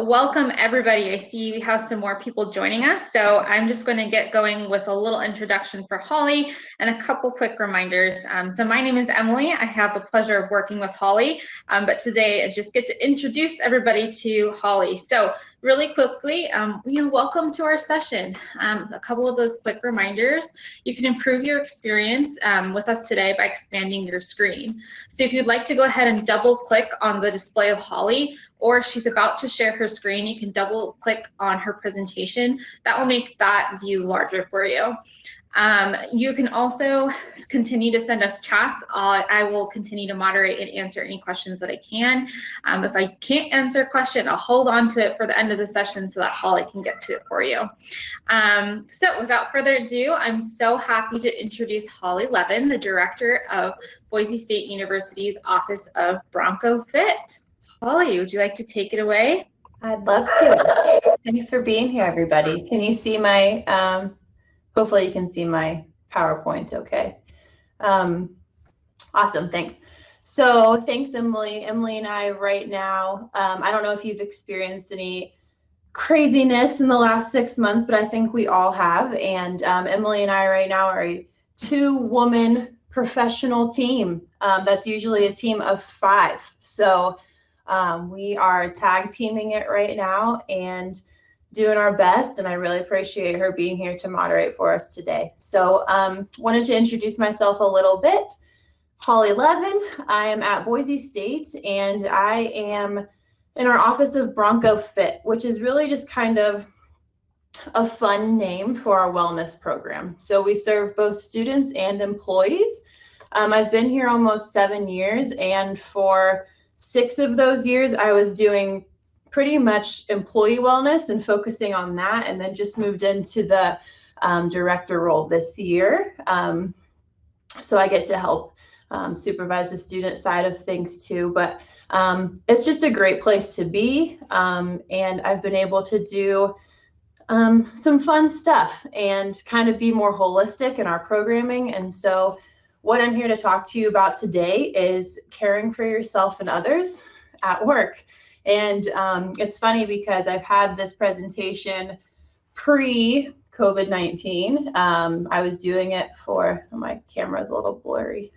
welcome everybody. I see we have some more people joining us, so I'm just going to get going with a little introduction for Holly and a couple quick reminders. So my name is Emily. I have the pleasure of working with Holly, but today I just get to introduce everybody to Holly. So really quickly, welcome to our session. A couple of those quick reminders. You can improve your experience with us today by expanding your screen. So if you'd like to go ahead and double click on the display of Holly, or if she's about to share her screen, you can double click on her presentation. That will make that view larger for you. You can also continue to send us chats. I will continue to moderate and answer any questions that I can. If I can't answer a question, I'll hold on to it for the end of the session so that Holly can get to it for you. So without further ado, I'm so happy to introduce Holly Levin, the director of Boise State University's Office of Bronco Fit. Holly, would you like to take it away? I'd love to. Thanks for being here, everybody. Can you see my, hopefully you can see my PowerPoint okay. Awesome, thanks. So thanks, Emily. Emily and I right now, I don't know if you've experienced any craziness in the last 6 months, but I think we all have. And Emily and I right now are a 2-woman professional team. That's usually a team of 5. So we are tag teaming it right now and doing our best, and I really appreciate her being here to moderate for us today. So wanted to introduce myself a little bit. Holly Levin, I am at Boise State, and I am in our Office of Bronco Fit, which is really just kind of a fun name for our wellness program. So we serve both students and employees. I've been here almost 7 years, and for 6 of those years, I was doing pretty much employee wellness and focusing on that, and then just moved into the director role this year. So I get to help supervise the student side of things too, but it's just a great place to be, and I've been able to do some fun stuff and kind of be more holistic in our programming. And so what I'm here to talk to you about today is caring for yourself and others at work. And it's funny because I've had this presentation pre-COVID-19. I was doing it for, my camera's a little blurry.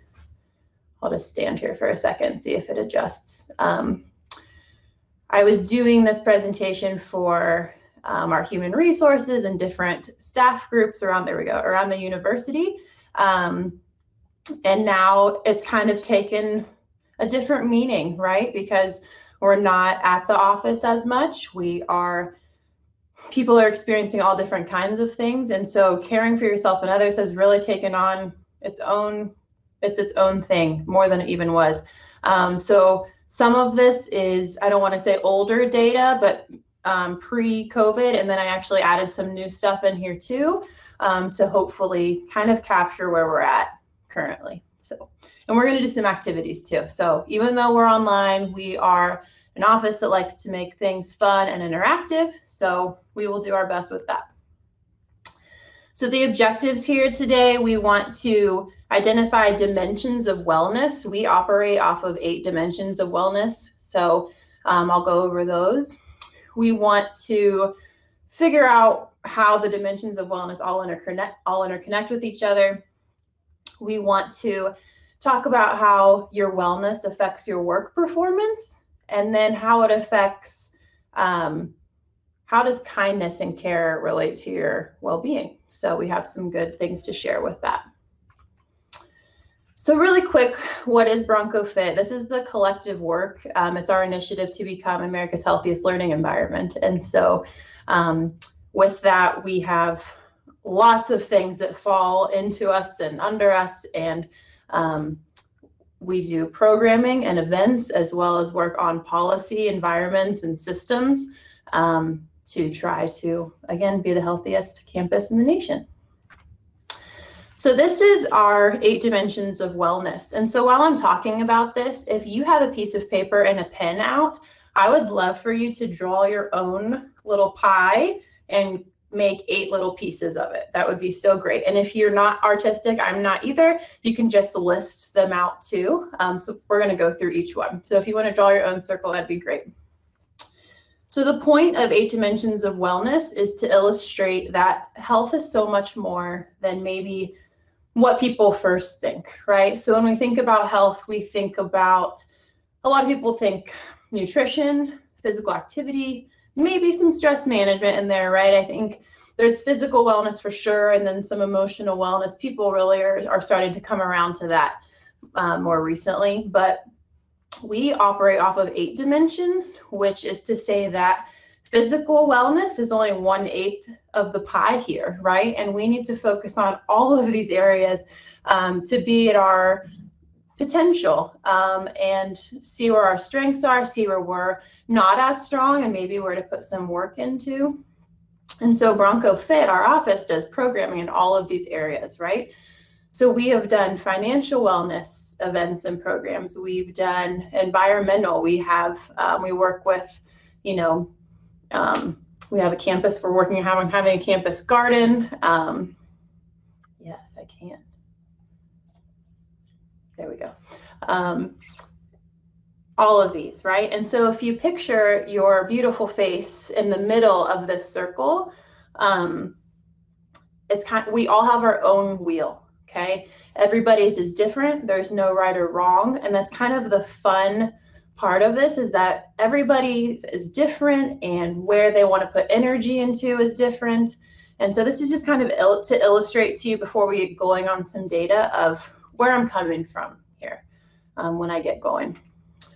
I'll just stand here for a second, see if it adjusts. I was doing this presentation for our human resources and different staff groups around, around the university. And now it's kind of taken a different meaning, right? Because we're not at the office as much. People are experiencing all different kinds of things. And so caring for yourself and others has really taken on its own thing, more than it even was. So some of this is, I don't want to say older data, but pre-COVID, and then I actually added some new stuff in here too, to hopefully kind of capture where we're at currently. So, and we're going to do some activities too. So even though we're online, we are an office that likes to make things fun and interactive. So we will do our best with that. So the objectives here today, we want to identify dimensions of wellness. We operate off of 8 dimensions of wellness. So I'll go over those. We want to figure out how the dimensions of wellness all interconnect with each other. We want to talk about how your wellness affects your work performance, and then how it affects, how does kindness and care relate to your well-being? So we have some good things to share with that. So really quick, what is Bronco Fit? This is the collective work. It's our initiative to become America's healthiest learning environment. And so with that, we have lots of things that fall into us and under us, and we do programming and events, as well as work on policy, environments, and systems to try to, again, be the healthiest campus in the nation. So this is our 8 dimensions of wellness. And so while I'm talking about this, if you have a piece of paper and a pen out, I would love for you to draw your own little pie and make 8 little pieces of it. That would be so great. And if you're not artistic, I'm not either, you can just list them out too. So we're going to go through each one. So if you want to draw your own circle, that'd be great. So the point of 8 Dimensions of Wellness is to illustrate that health is so much more than maybe what people first think, right? So when we think about health, we think about, a lot of people think nutrition, physical activity, maybe some stress management in there, right? I think there's physical wellness for sure, and then some emotional wellness. People really are starting to come around to that more recently, but we operate off of 8 dimensions, which is to say that physical wellness is only 1/8 of the pie here, right? And we need to focus on all of these areas to be at our potential and see where our strengths are, see where we're not as strong, and maybe where to put some work into. And so Bronco Fit, our office, does programming in all of these areas, right? So we have done financial wellness events and programs. We've done environmental. We have we work with, you know, we have a campus. We're working on having a campus garden. Yes, I can. There we go. All of these, right? And so if you picture your beautiful face in the middle of this circle, it's kind of, we all have our own wheel, okay? Everybody's is different. There's no right or wrong. And that's kind of the fun part of this, is that everybody's is different, and where they want to put energy into is different. And so this is just kind of to illustrate to you, before we get going on some data, of where I'm coming from here when I get going.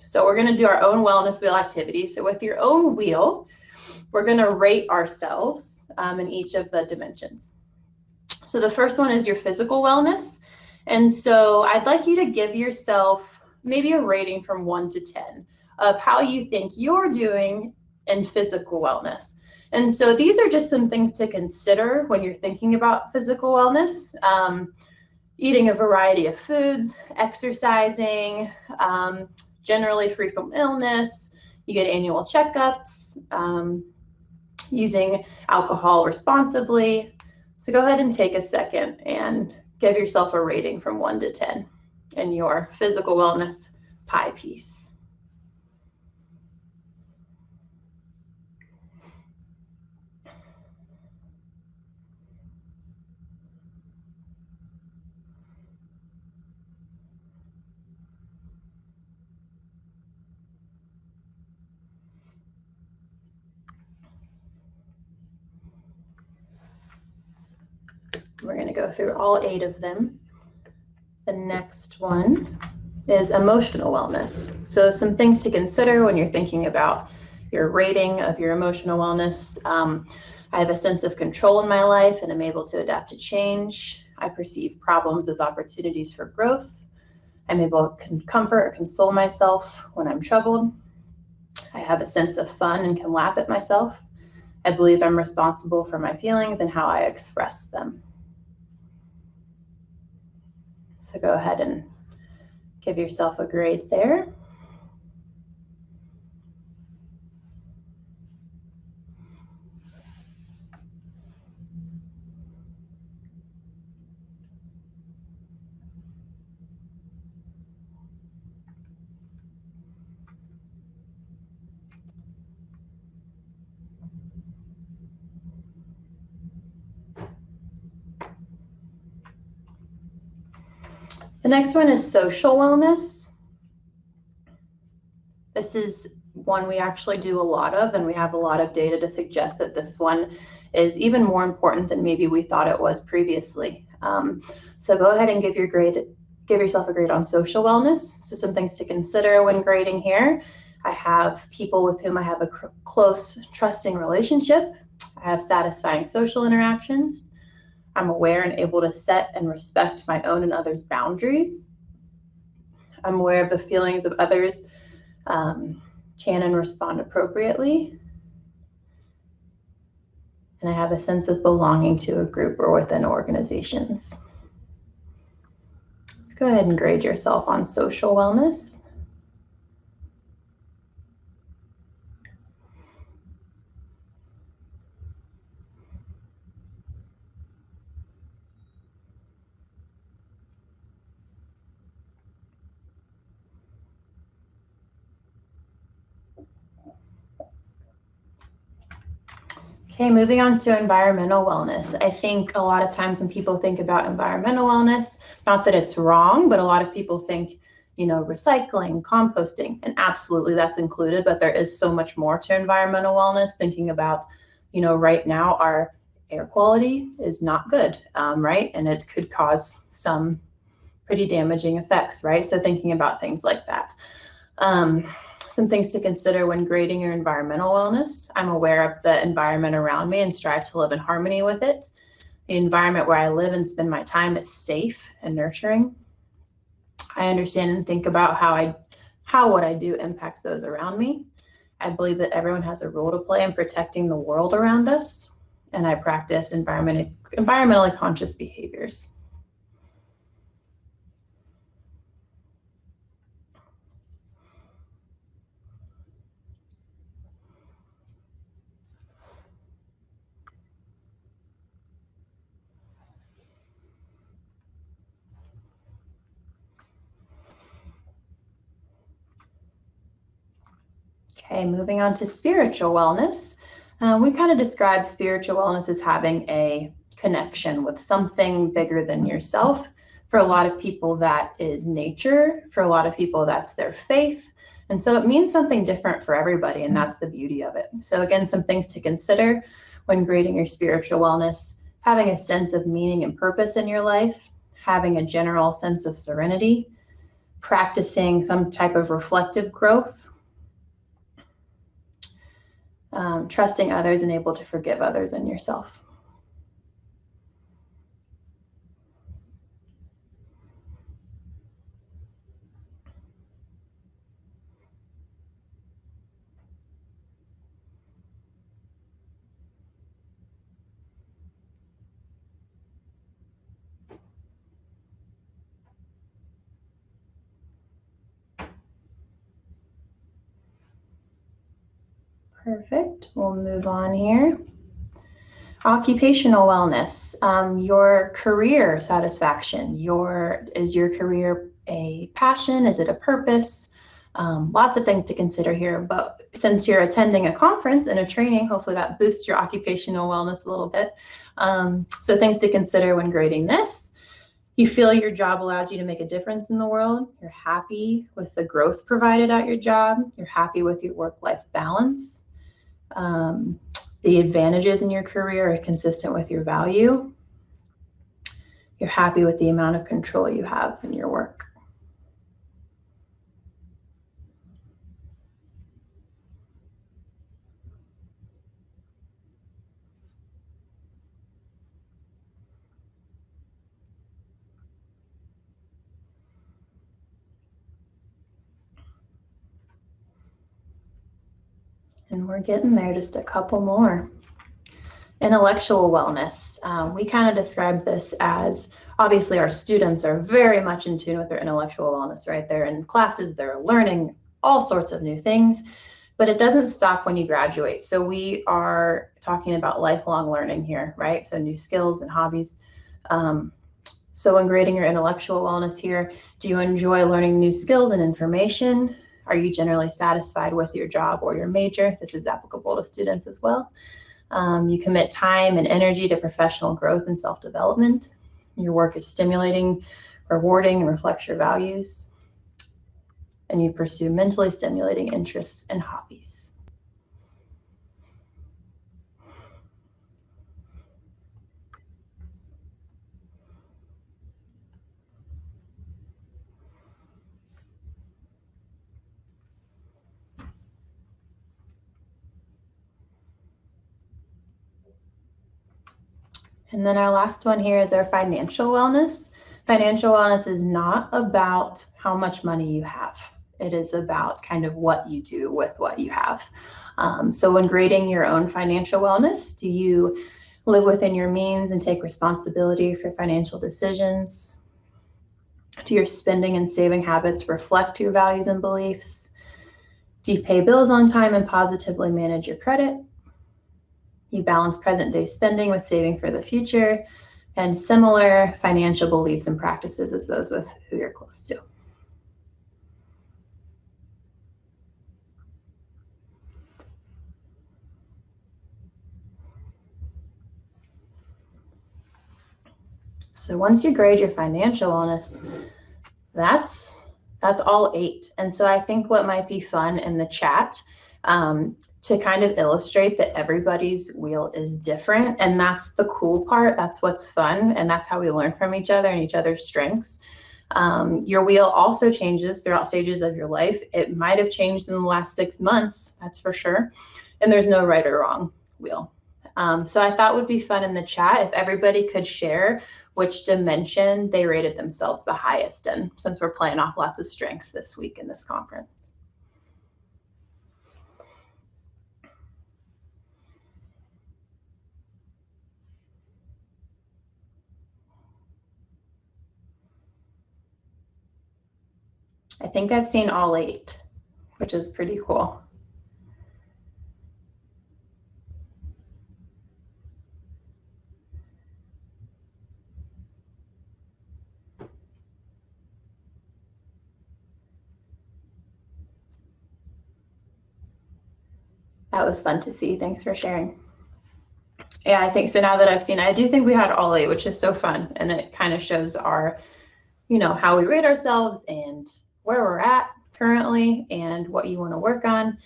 So we're going to do our own wellness wheel activity. So with your own wheel, we're going to rate ourselves in each of the dimensions. So the first one is your physical wellness. And so I'd like you to give yourself maybe a rating from 1 to 10 of how you think you're doing in physical wellness. And so these are just some things to consider when you're thinking about physical wellness. Eating a variety of foods, exercising, generally free from illness, you get annual checkups, using alcohol responsibly. So go ahead and take a second and give yourself a rating from 1 to 10 in your physical wellness pie piece. We're going to go through all 8 of them. The next one is emotional wellness. So some things to consider when you're thinking about your rating of your emotional wellness. I have a sense of control in my life, and I'm able to adapt to change. I perceive problems as opportunities for growth. I'm able to comfort or console myself when I'm troubled. I have a sense of fun and can laugh at myself. I believe I'm responsible for my feelings and how I express them. So go ahead and give yourself a grade there. The next one is social wellness. This is one we actually do a lot of, and we have a lot of data to suggest that this one is even more important than maybe we thought it was previously. So go ahead and give yourself a grade on social wellness. So some things to consider when grading here. I have people with whom I have a close, trusting relationship. I have satisfying social interactions. I'm aware and able to set and respect my own and others' boundaries. I'm aware of the feelings of others, can and respond appropriately. And I have a sense of belonging to a group or within organizations. Let's go ahead and grade yourself on social wellness. Okay, moving on to environmental wellness. I think a lot of times when people think about environmental wellness, not that it's wrong, but a lot of people think, recycling, composting, and absolutely that's included, but there is so much more to environmental wellness. Thinking about, right now our air quality is not good, right? And it could cause some pretty damaging effects, right? So thinking about things like that. Some things to consider when grading your environmental wellness. I'm aware of the environment around me and strive to live in harmony with it. The environment where I live and spend my time is safe and nurturing. I understand and think about how what I do impacts those around me. I believe that everyone has a role to play in protecting the world around us, and I practice environmentally conscious behaviors. Okay, moving on to spiritual wellness. We kind of describe spiritual wellness as having a connection with something bigger than yourself. For a lot of people, that is nature. For a lot of people, that's their faith. And so it means something different for everybody, and that's the beauty of it. So again, some things to consider when grading your spiritual wellness: having a sense of meaning and purpose in your life, having a general sense of serenity, practicing some type of reflective growth, trusting others and able to forgive others and yourself. Perfect. We'll move on here. Occupational wellness, your career satisfaction. Is your career a passion? Is it a purpose? Lots of things to consider here, but since you're attending a conference and a training, hopefully that boosts your occupational wellness a little bit. So things to consider when grading this: you feel your job allows you to make a difference in the world. You're happy with the growth provided at your job. You're happy with your work-life balance. The advantages in your career are consistent with your value. You're happy with the amount of control you have in your work. And we're getting there, just a couple more. Intellectual wellness. We kind of describe this as, obviously our students are very much in tune with their intellectual wellness, right? They're in classes, they're learning all sorts of new things, but it doesn't stop when you graduate. So we are talking about lifelong learning here, right? So new skills and hobbies. So when grading your intellectual wellness here, do you enjoy learning new skills and information? Are you generally satisfied with your job or your major? This is applicable to students as well. You commit time and energy to professional growth and self-development. Your work is stimulating, rewarding, and reflects your values. And you pursue mentally stimulating interests and hobbies. And then our last one here is our financial wellness. Financial wellness is not about how much money you have. It is about kind of what you do with what you have. So when grading your own financial wellness, do you live within your means and take responsibility for financial decisions? Do your spending and saving habits reflect your values and beliefs? Do you pay bills on time and positively manage your credit? You balance present day spending with saving for the future, and similar financial beliefs and practices as those with who you're close to. So once you grade your financial wellness, that's all 8. And so I think what might be fun in the chat to kind of illustrate that everybody's wheel is different. And that's the cool part. That's what's fun. And that's how we learn from each other and each other's strengths. Your wheel also changes throughout stages of your life. It might have changed in the last 6 months, that's for sure. And there's no right or wrong wheel. So I thought would be fun in the chat if everybody could share which dimension they rated themselves the highest in, since we're playing off lots of strengths this week in this conference. I think I've seen all 8, which is pretty cool. That was fun to see. Thanks for sharing. Yeah, I think so. Now that I've seen, I do think we had all 8, which is so fun. And it kind of shows our, how we rate ourselves and where we're at currently and what you want to work on.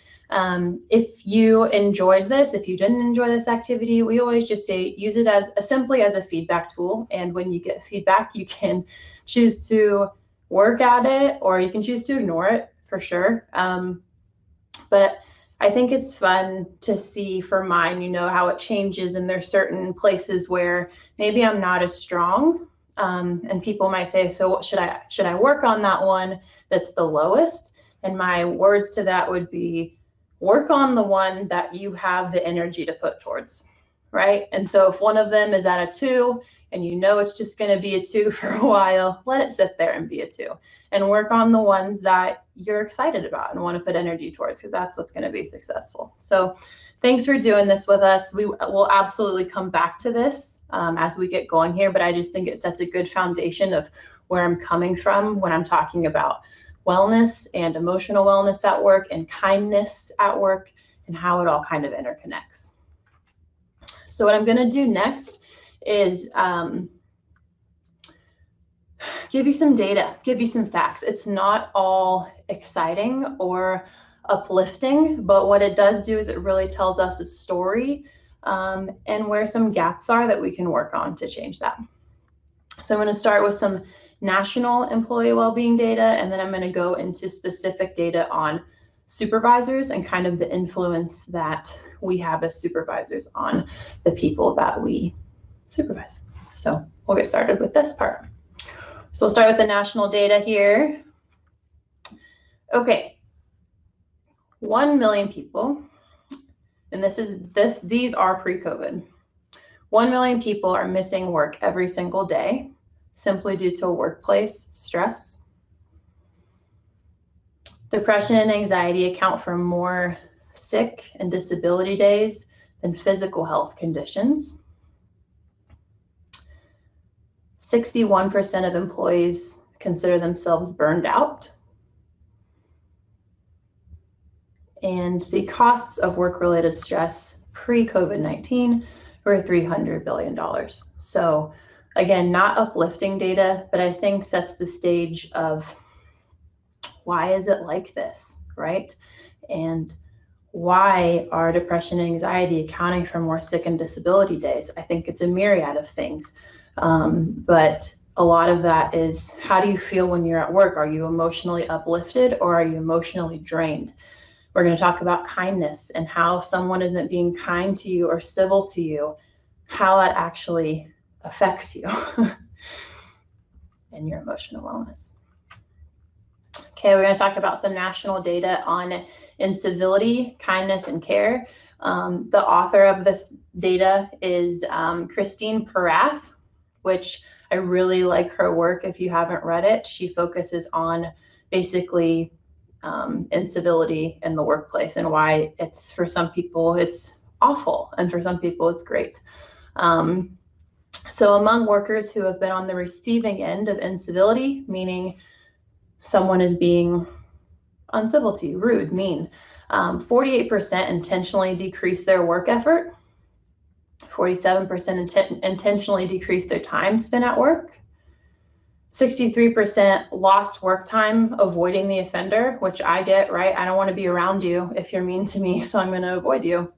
If you enjoyed this, if you didn't enjoy this activity, we always just say use it as simply as a feedback tool. And when you get feedback, you can choose to work at it or you can choose to ignore it for sure. But I think it's fun to see for mine, how it changes, and there's certain places where maybe I'm not as strong. And people might say, so should I work on that one that's the lowest? And my words to that would be, work on the one that you have the energy to put towards, right? And so if one of them is at a 2 and it's just going to be a 2 for a while, let it sit there and be a 2 and work on the ones that you're excited about and want to put energy towards, because that's what's going to be successful. So thanks for doing this with us. We will absolutely come back to this as we get going here, but I just think it sets a good foundation of where I'm coming from when I'm talking about wellness and emotional wellness at work and kindness at work and how it all kind of interconnects. So what I'm going to do next is give you some data, give you some facts. It's not all exciting or uplifting, but what it does do is it really tells us a story and where some gaps are that we can work on to change that. So I'm going to start with some national employee well-being data, and then I'm going to go into specific data on supervisors and kind of the influence that we have as supervisors on the people that we supervise. So we'll get started with this part. So we'll start with the national data here. Okay, 1 million people, and these are pre-COVID. 1 million people are missing work every single day simply due to workplace stress. Depression and anxiety account for more sick and disability days than physical health conditions. 61% of employees consider themselves burned out. And the costs of work-related stress pre-COVID-19 were $300 billion. So again, not uplifting data, but I think sets the stage of why is it like this, right? And why are depression and anxiety accounting for more sick and disability days? I think it's a myriad of things. But a lot of that is, how do you feel when you're at work? Are you emotionally uplifted or are you emotionally drained? We're going to talk about kindness and how if someone isn't being kind to you or civil to you, how that actually affects you and your emotional wellness. Okay, we're going to talk about some national data on incivility, kindness, and care. The author of this data is Christine Perath, which I really like her work. If you haven't read it, she focuses on basically incivility in the workplace and why it's, for some people, it's awful, and for some people, it's great. So among workers who have been on the receiving end of incivility, meaning someone is being uncivil to you, rude, mean, 48% intentionally decrease their work effort. 47% intentionally decreased their time spent at work. 63% lost work time avoiding the offender, which I get, right? I don't want to be around you if you're mean to me, so I'm going to avoid you.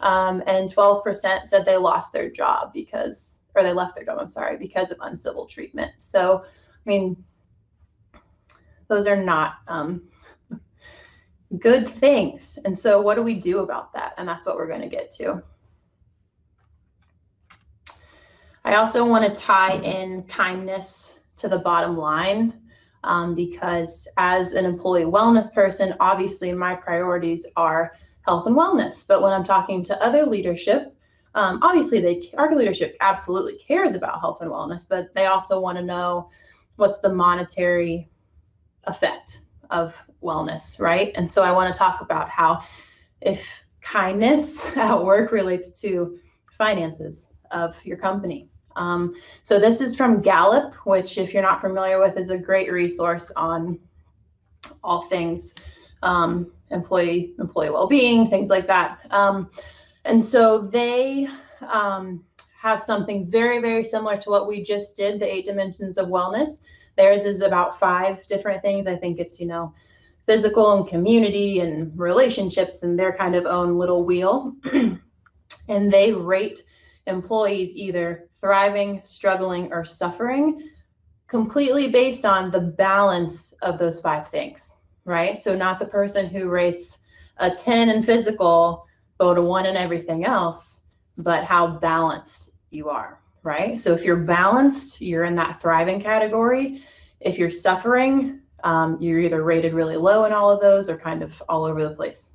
And 12% said they lost their job they left their job, because of uncivil treatment. So, I mean, those are not good things. And so what do we do about that? And that's what we're going to get to. I also want to tie in kindness to the bottom line, because as an employee wellness person, obviously my priorities are health and wellness. But when I'm talking to other leadership, obviously our leadership absolutely cares about health and wellness, but they also want to know what's the monetary effect of wellness, right? And so I want to talk about how if kindness at work relates to finances of your company. So this is from Gallup, which, if you're not familiar with, is a great resource on all things employee well-being, things like that. And so they have something very, very similar to what we just did, the 8 dimensions of wellness. Theirs is about 5 different things. I think it's, physical and community and relationships and their kind of own little wheel. And they rate employees either thriving, struggling, or suffering completely based on the balance of those 5 things, right? So not the person who rates a 10 in physical, but a 1 in everything else, but how balanced you are, right? So if you're balanced, you're in that thriving category. If you're suffering, you're either rated really low in all of those or kind of all over the place.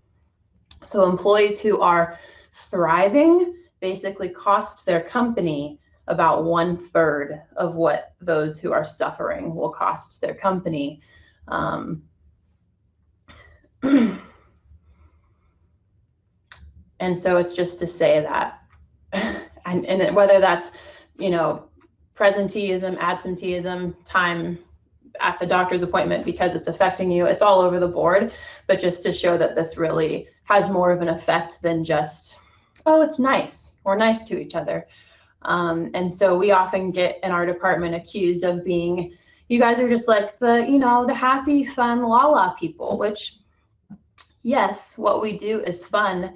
So employees who are thriving basically cost their company about 1/3 of what those who are suffering will cost their company. And so it's just to say that, and whether that's, presenteeism, absenteeism, time at the doctor's appointment because it's affecting you, it's all over the board, but just to show that this really has more of an effect than just, oh, it's nice, we're nice to each other. And so we often get in our department accused of being, you guys are just like the happy, fun, la people, which, yes, what we do is fun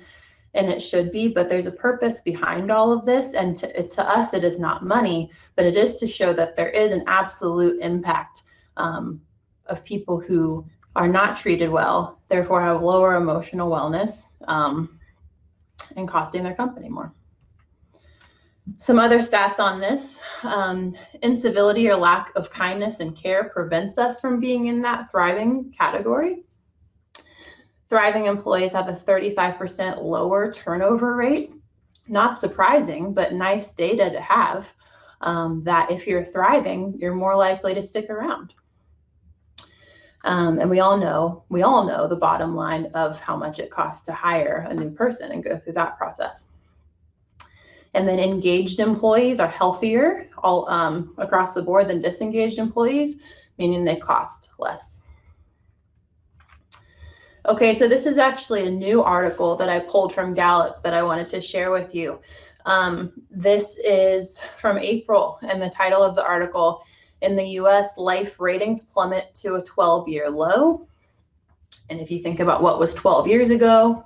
and it should be, but there's a purpose behind all of this. And to us, it is not money, but it is to show that there is an absolute impact of people who are not treated well, therefore have lower emotional wellness, and costing their company more. Some other stats on this: incivility or lack of kindness and care prevents us from being in that thriving category. Thriving employees have a 35% lower turnover rate. Not surprising, but nice data to have, that if you're thriving, you're more likely to stick around. And we all know the bottom line of how much it costs to hire a new person and go through that process. And then engaged employees are healthier all across the board than disengaged employees, meaning they cost less. Okay, so this is actually a new article that I pulled from Gallup that I wanted to share with you. This is from April, and the title of the article, "In the US, Life Ratings Plummet to a 12-Year Low." And if you think about what was 12 years ago,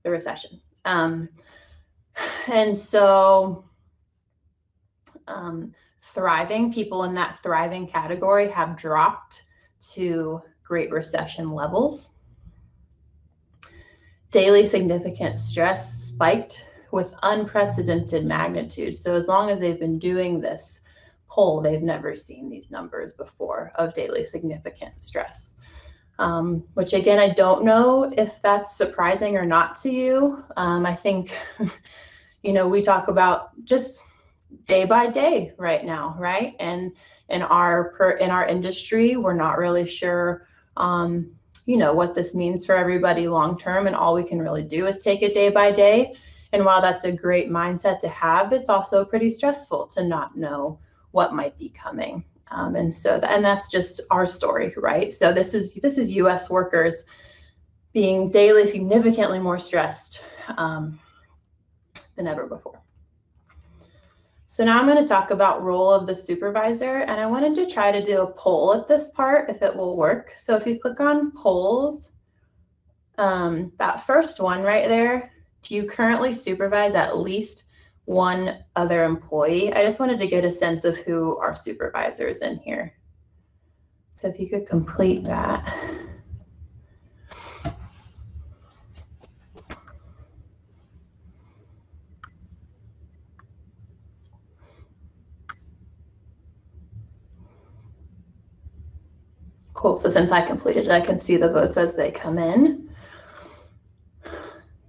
the recession. And so thriving, people in that thriving category have dropped to Great Recession levels. Daily significant stress spiked with unprecedented magnitude. So as long as they've been doing this poll, they've never seen these numbers before of daily significant stress. Which again, I don't know if that's surprising or not to you. I think, we talk about just day by day right now, right? And in our industry, we're not really sure, what this means for everybody long term, and all we can really do is take it day by day. And while that's a great mindset to have, it's also pretty stressful to not know what might be coming. And that's just our story, right? So this is U.S. workers being daily significantly more stressed than ever before. So now I'm going to talk about role of the supervisor, and I wanted to try to do a poll at this part if it will work. So if you click on polls, that first one right there, do you currently supervise at least one other employee? I just wanted to get a sense of who are supervisors in here. So if you could complete that. Cool, so since I completed it, I can see the votes as they come in.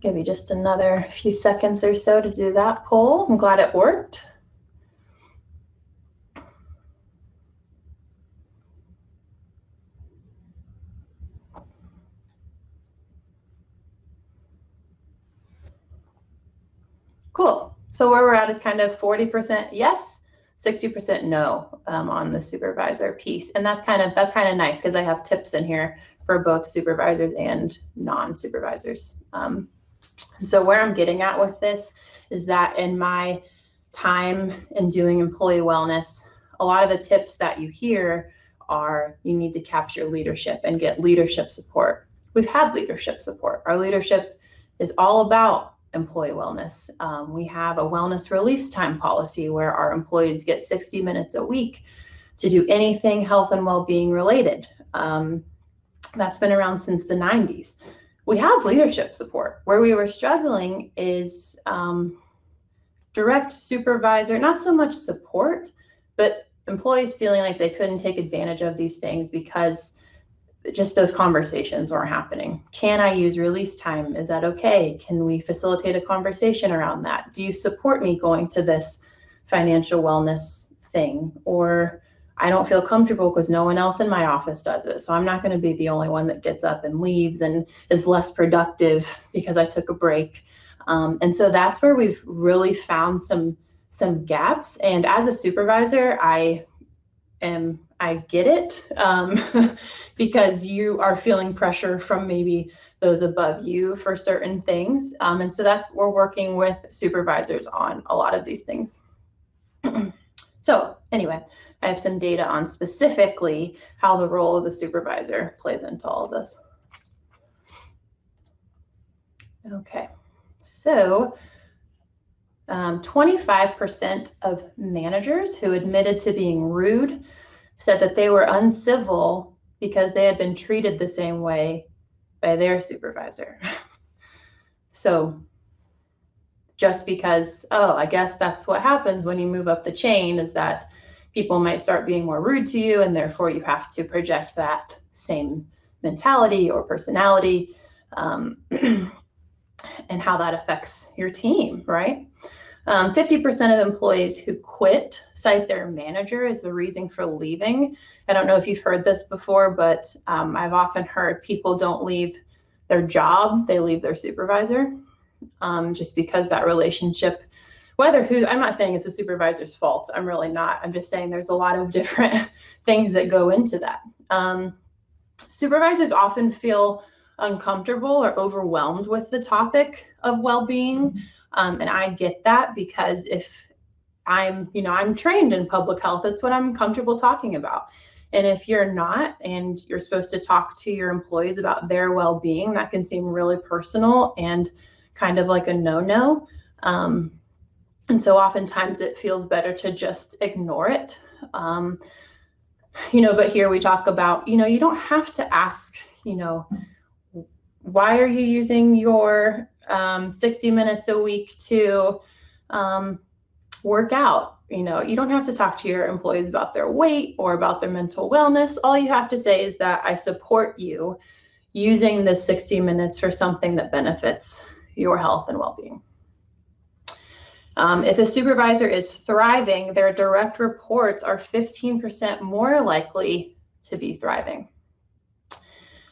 Give you just another few seconds or so to do that poll. I'm glad it worked. Cool. So where we're at is kind of 40% yes, 60% no on the supervisor piece, and that's kind of nice because I have tips in here for both supervisors and non-supervisors. So where I'm getting at with this is that in my time in doing employee wellness, a lot of the tips that you hear are you need to capture leadership and get leadership support. We've had leadership support. Our leadership is all about employee wellness. We have a wellness release time policy where our employees get 60 minutes a week to do anything health and well-being related. That's been around since the 90s. We have leadership support. Where we were struggling is direct supervisor, not so much support, but employees feeling like they couldn't take advantage of these things because just those conversations weren't happening. Can I use release time? Is that okay? Can we facilitate a conversation around that? Do you support me going to this financial wellness thing? Or I don't feel comfortable because no one else in my office does it. So I'm not going to be the only one that gets up and leaves and is less productive because I took a break. And so that's where we've really found some gaps. And as a supervisor, I get it because you are feeling pressure from maybe those above you for certain things. And so we're working with supervisors on a lot of these things. So anyway, I have some data on specifically how the role of the supervisor plays into all of this. Okay, so 25% of managers who admitted to being rude said that they were uncivil because they had been treated the same way by their supervisor. So just because, oh, I guess that's what happens when you move up the chain, is that people might start being more rude to you, and therefore you have to project that same mentality or personality and how that affects your team, right? 50% of employees who quit cite their manager as the reason for leaving. I don't know if you've heard this before, but I've often heard people don't leave their job, they leave their supervisor, just because that relationship, I'm not saying it's a supervisor's fault. I'm really not. I'm just saying there's a lot of different things that go into that. Supervisors often feel uncomfortable or overwhelmed with the topic of well-being. And I get that because if I'm trained in public health, it's what I'm comfortable talking about. And if you're not, and you're supposed to talk to your employees about their well-being, that can seem really personal and kind of like a no-no. And so oftentimes it feels better to just ignore it. But here we talk about, you don't have to ask, why are you using your 60 minutes a week to work out? You don't have to talk to your employees about their weight or about their mental wellness. All you have to say is that I support you using this 60 minutes for something that benefits your health and well-being. If a supervisor is thriving, their direct reports are 15% more likely to be thriving.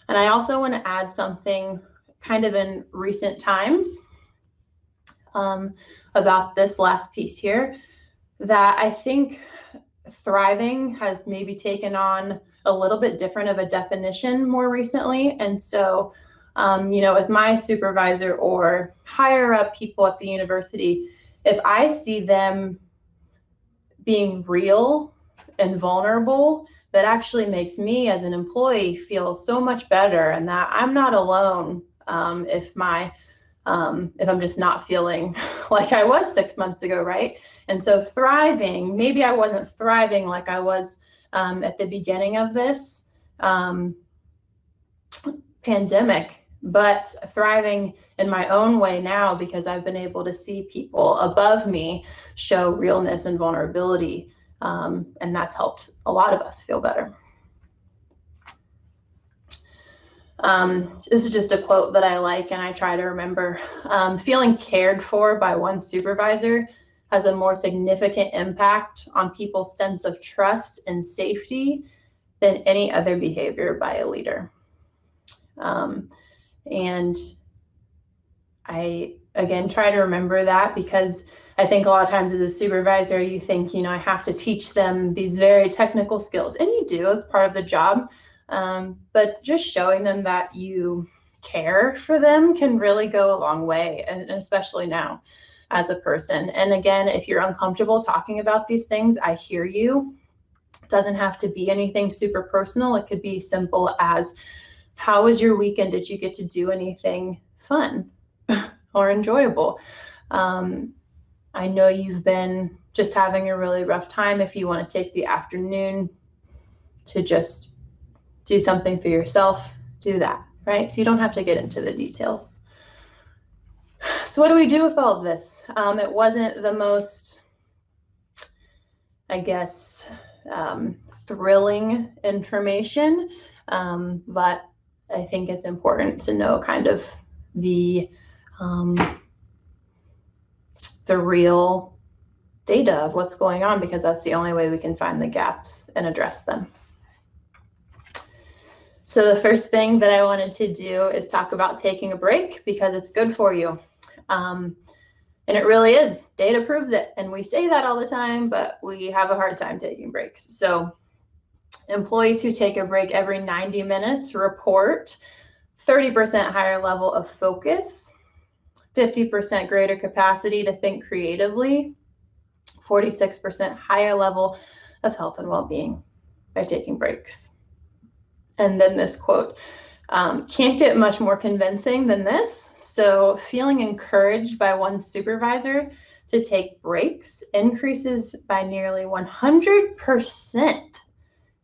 And I also want to add something kind of in recent times about this last piece here, that I think thriving has maybe taken on a little bit different of a definition more recently. And so, with my supervisor or higher up people at the university, if I see them being real and vulnerable that actually makes me as an employee feel so much better, and that I'm not alone if I'm just not feeling like I was 6 months ago, right? And so thriving, maybe I wasn't thriving like I was at the beginning of this pandemic, but thriving in my own way now because I've been able to see people above me show realness and vulnerability, and that's helped a lot of us feel better. This is just a quote that I like and I try to remember. Feeling cared for by one supervisor has a more significant impact on people's sense of trust and safety than any other behavior by a leader. And I, again, try to remember that because I think a lot of times as a supervisor, you think, I have to teach them these very technical skills, and you do, it's part of the job. But just showing them that you care for them can really go a long way, and especially now as a person. And again, if you're uncomfortable talking about these things, I hear you. It doesn't have to be anything super personal. It could be simple as, how was your weekend? Did you get to do anything fun or enjoyable? I know you've been just having a really rough time. If you want to take the afternoon to just do something for yourself, do that, right? So you don't have to get into the details. So what do we do with all of this? It wasn't the most, I guess, thrilling information, but I think it's important to know kind of the real data of what's going on, because that's the only way we can find the gaps and address them. So the first thing that I wanted to do is talk about taking a break, because it's good for you. And it really is. Data proves it. And we say that all the time, but we have a hard time taking breaks. So employees who take a break every 90 minutes report 30% higher level of focus, 50% greater capacity to think creatively, 46% higher level of health and well-being by taking breaks. And then this quote, can't get much more convincing than this. So feeling encouraged by one supervisor to take breaks increases by nearly 100%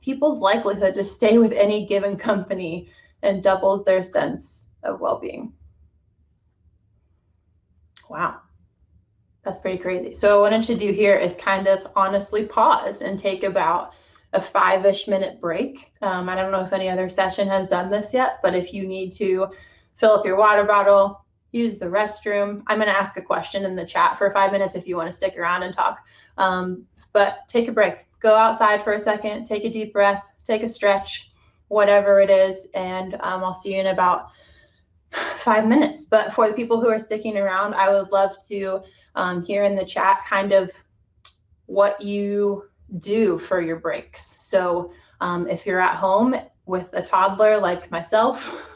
people's likelihood to stay with any given company and doubles their sense of well-being. Wow, that's pretty crazy. So what I wanted to do here is kind of honestly pause and take about a 5-ish minute break. I don't know if any other session has done this yet, but if you need to fill up your water bottle, use the restroom, I'm going to ask a question in the chat for 5 minutes if you want to stick around and talk. But take a break, go outside for a second, take a deep breath, take a stretch, whatever it is, and I'll see you in about 5 minutes. But for the people who are sticking around, I would love to hear in the chat kind of what you do for your breaks. So if you're at home with a toddler like myself,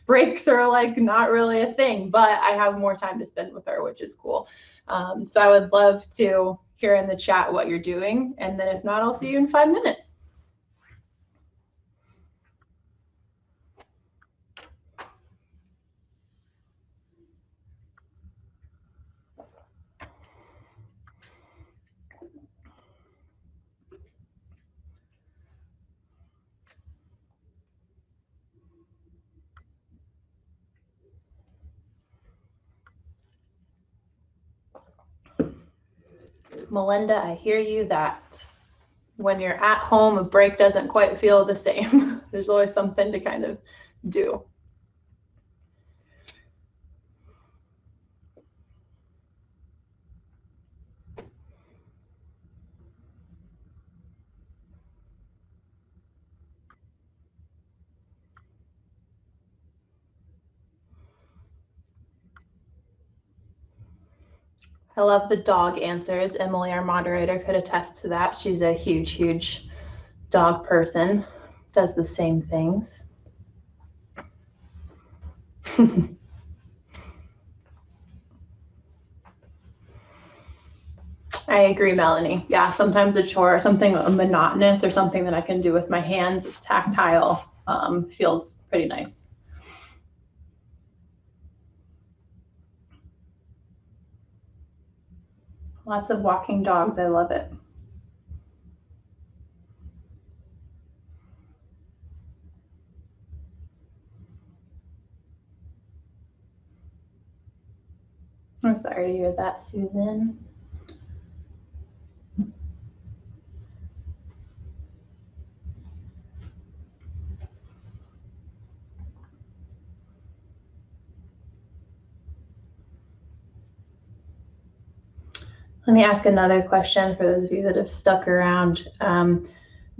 breaks are like not really a thing, but I have more time to spend with her, which is cool. So I would love to hear in the chat what you're doing, and then if not, I'll see you in 5 minutes. Melinda, I hear you that when you're at home, a break doesn't quite feel the same. There's always something to kind of do. I love the dog answers. Emily, our moderator, could attest to that. She's a huge, huge dog person, does the same things. All I agree, Melanie. Yeah, sometimes a chore, something monotonous or something that I can do with my hands, it's tactile, feels pretty nice. Lots of walking dogs. I love it. I'm sorry to hear that, Susan. Let me ask another question for those of you that have stuck around.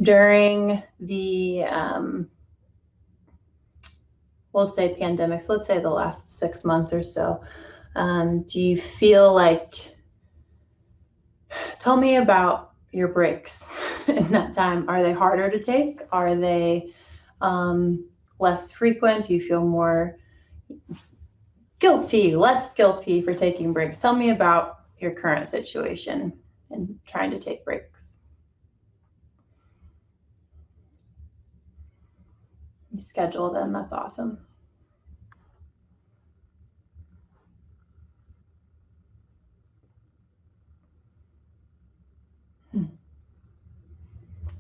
During the, we'll say pandemic, so let's say the last 6 months or so, do you feel like, tell me about your breaks in that time. Are they harder to take? Are they less frequent? Do you feel more guilty, less guilty for taking breaks? Tell me about your current situation and trying to take breaks. You schedule them, that's awesome.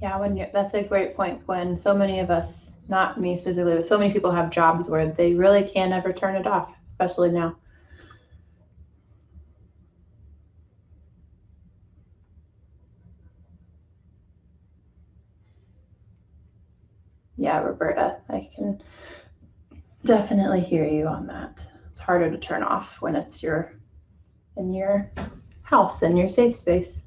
Yeah, that's a great point, when so many of us, not me specifically, but so many people have jobs where they really can't ever turn it off, especially now. Yeah, Roberta, I can definitely hear you on that. It's harder to turn off when it's in your house, in your safe space.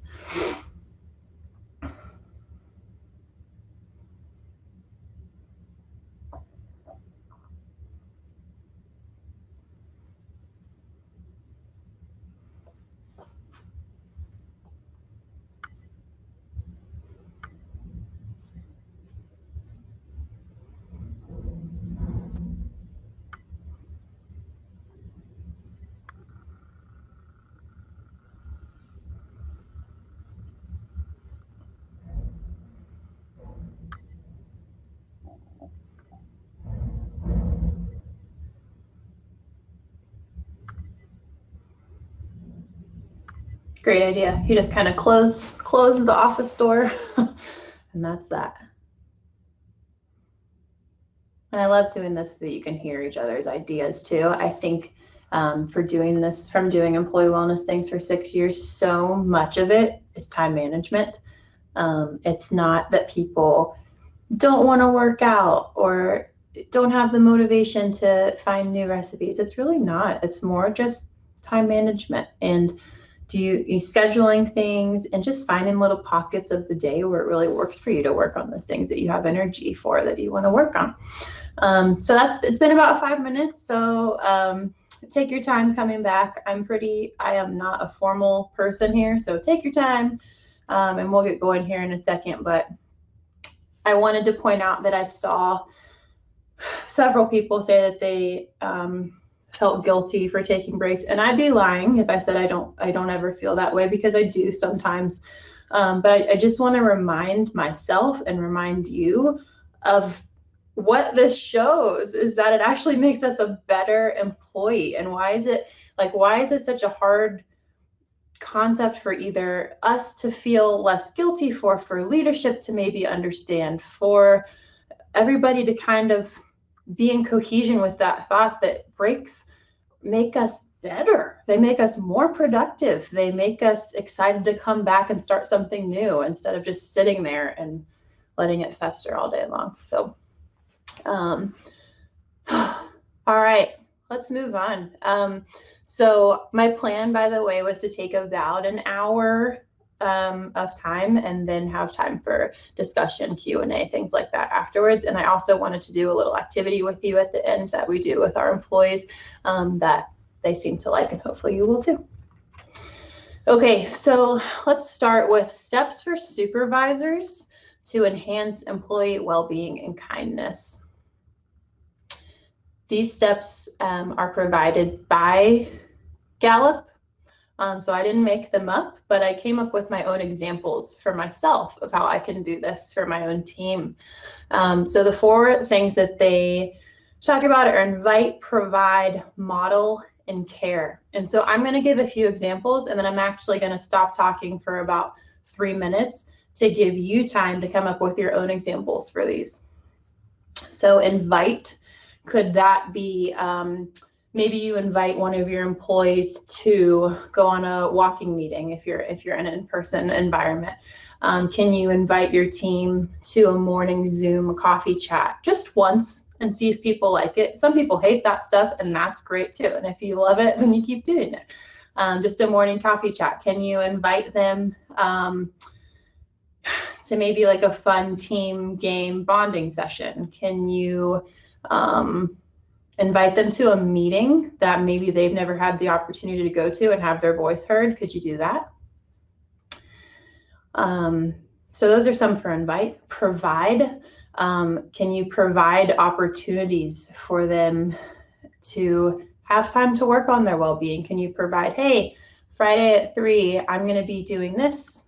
Great idea. You just kind of close the office door and that's that. And I love doing this so that you can hear each other's ideas too. I think for doing this, from doing employee wellness things for 6 years, so much of it is time management. It's not that people don't want to work out or don't have the motivation to find new recipes. It's really not. It's more just time management and you scheduling things and just finding little pockets of the day where it really works for you to work on those things that you have energy for, that you want to work on. So it's been about 5 minutes. So take your time coming back. I am not a formal person here, so take your time and we'll get going here in a second. But I wanted to point out that I saw several people say that they felt guilty for taking breaks, and I'd be lying if I said I don't ever feel that way, because I do sometimes. But I just want to remind myself and remind you of what this shows, is that it actually makes us a better employee. And why is it such a hard concept for either us to feel less guilty, for leadership to maybe understand, for everybody to kind of be in cohesion with that thought that breaks make us better. They make us more productive. They make us excited to come back and start something new instead of just sitting there and letting it fester all day long. So, all right, let's move on. So my plan, by the way, was to take about an hour of time and then have time for discussion, Q&A, things like that afterwards. And I also wanted to do a little activity with you at the end that we do with our employees that they seem to like, and hopefully you will too. Okay, so let's start with steps for supervisors to enhance employee well-being and kindness. These steps are provided by Gallup, So I didn't make them up, but I came up with my own examples for myself of how I can do this for my own team. So the 4 things that they talk about are invite, provide, model, and care. And so I'm going to give a few examples, and then I'm actually going to stop talking for about 3 minutes to give you time to come up with your own examples for these. So invite, could that be maybe you invite one of your employees to go on a walking meeting if you're in an in-person environment. Can you invite your team to a morning Zoom coffee chat just once and see if people like it? Some people hate that stuff, and that's great too. And if you love it, then you keep doing it. Just a morning coffee chat. Can you invite them to maybe like a fun team game bonding session? Can you invite them to a meeting that maybe they've never had the opportunity to go to and have their voice heard? Could you do that? So those are some for invite. Provide. Can you provide opportunities for them to have time to work on their well-being? Can you provide, hey, Friday at 3, I'm going to be doing this.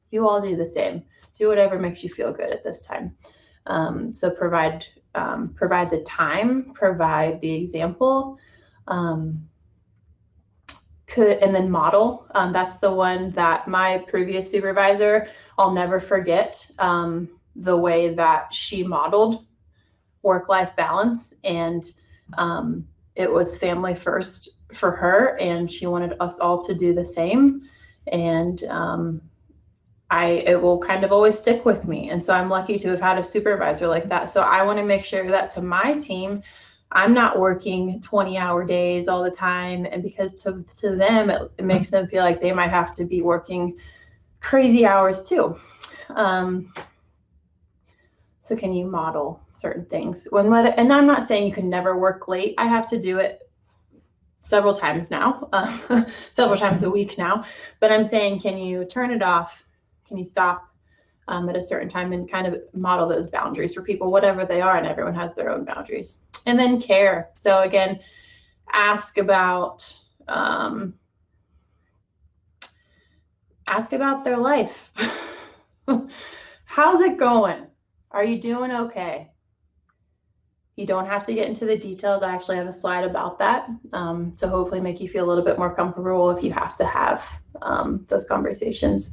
You all do the same. Do whatever makes you feel good at this time. So provide the time, provide the example, and then model. That's the one that my previous supervisor, I'll never forget the way that she modeled work-life balance. And it was family first for her, and she wanted us all to do the same. And it will kind of always stick with me. And so I'm lucky to have had a supervisor like that. So I want to make sure that to my team, I'm not working 20-hour days all the time. And because to them, it makes them feel like they might have to be working crazy hours too. So can you model certain things? And I'm not saying you can never work late. I have to do it several times now, several times a week now. But I'm saying, can you turn it off? Can you stop at a certain time and kind of model those boundaries for people, whatever they are, and everyone has their own boundaries. And then care. So again, ask about their life. How's it going? Are you doing okay? You don't have to get into the details. I actually have a slide about that to hopefully make you feel a little bit more comfortable if you have to have those conversations.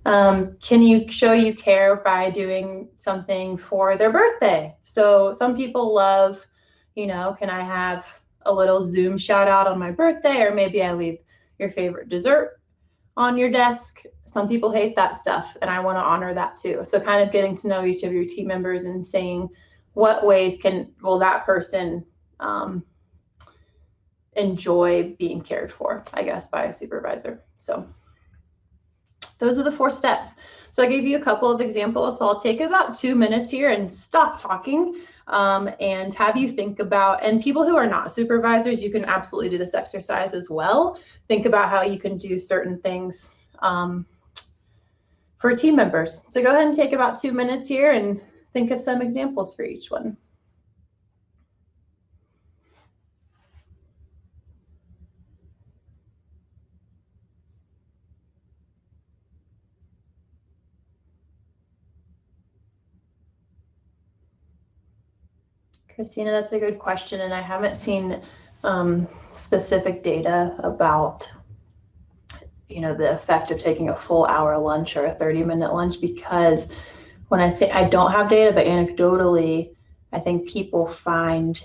Can you show you care by doing something for their birthday? So some people love, can I have a little Zoom shout out on my birthday, or maybe I leave your favorite dessert on your desk. Some people hate that stuff, and I want to honor that too. So kind of getting to know each of your team members and saying, what ways will that person enjoy being cared for, I guess, by a supervisor. So those are the 4 steps. So I gave you a couple of examples. So I'll take about 2 minutes here and stop talking and have you think about, and people who are not supervisors, you can absolutely do this exercise as well. Think about how you can do certain things for team members. So go ahead and take about 2 minutes here and think of some examples for each one. Christina, that's a good question, and I haven't seen specific data about the effect of taking a full hour lunch or a 30-minute lunch, because when I don't have data, but anecdotally, I think people find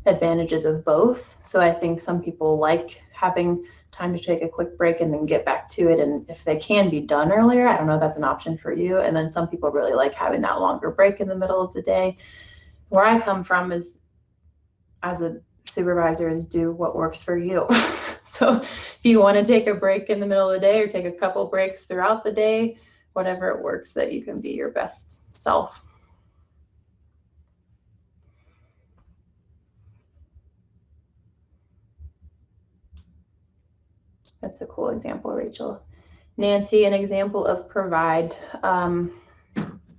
advantages of both. So I think some people like having time to take a quick break and then get back to it. And if they can be done earlier, I don't know if that's an option for you. And then some people really like having that longer break in the middle of the day. Where I come from is, as a supervisor, is do what works for you. So if you want to take a break in the middle of the day or take a couple breaks throughout the day, whatever it works, that you can be your best self. That's a cool example, Rachel. Nancy, an example of provide.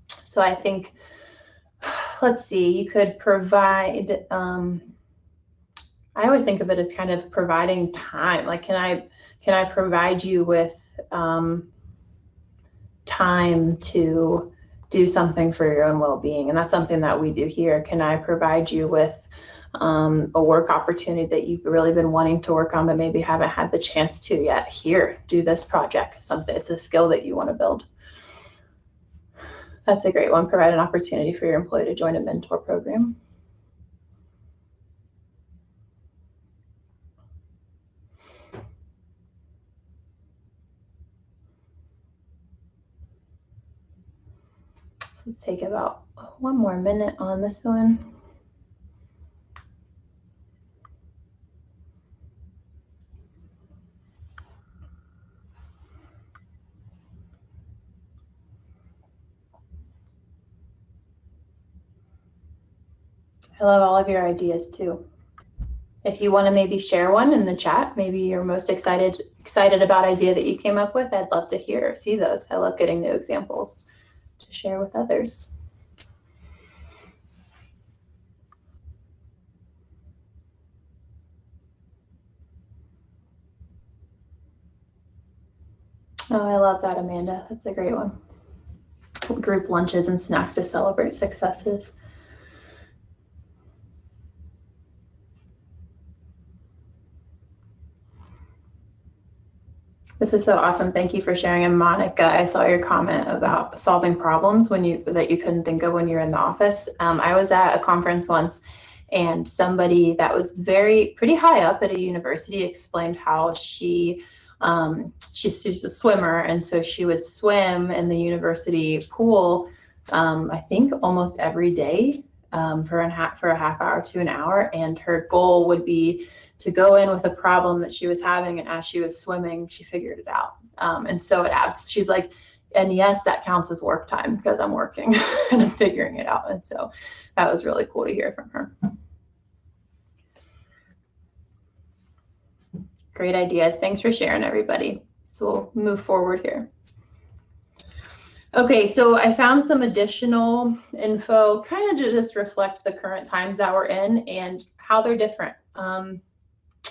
So I think, let's see, you could provide, I I always think of it as kind of providing time. Like, can I provide you with time to do something for your own well-being? And that's something that we do here. Can I provide you with a work opportunity that you've really been wanting to work on but maybe haven't had the chance to yet? Here, do this project. It's a skill that you want to build. That's a great one. Provide an opportunity for your employee to join a mentor program. So let's take about 1 more minute on this one. I love all of your ideas too. If you want to maybe share one in the chat, maybe your most excited about idea that you came up with, I'd love to hear or see those. I love getting new examples to share with others. Oh, I love that, Amanda. That's a great one. Group lunches and snacks to celebrate successes. This is so awesome. Thank you for sharing. And Monica, I saw your comment about solving problems that you couldn't think of when you're in the office. I was at a conference once, and somebody that was pretty high up at a university explained how she's a swimmer, and so she would swim in the university pool, I think almost every day, for a half hour to an hour, and her goal would be to go in with a problem that she was having, and as she was swimming, she figured it out. And so she's like, and yes, that counts as work time because I'm working and I'm figuring it out. And so that was really cool to hear from her. Great ideas. Thanks for sharing, everybody. So we'll move forward here. Okay, so I found some additional info kind of to just reflect the current times that we're in and how they're different.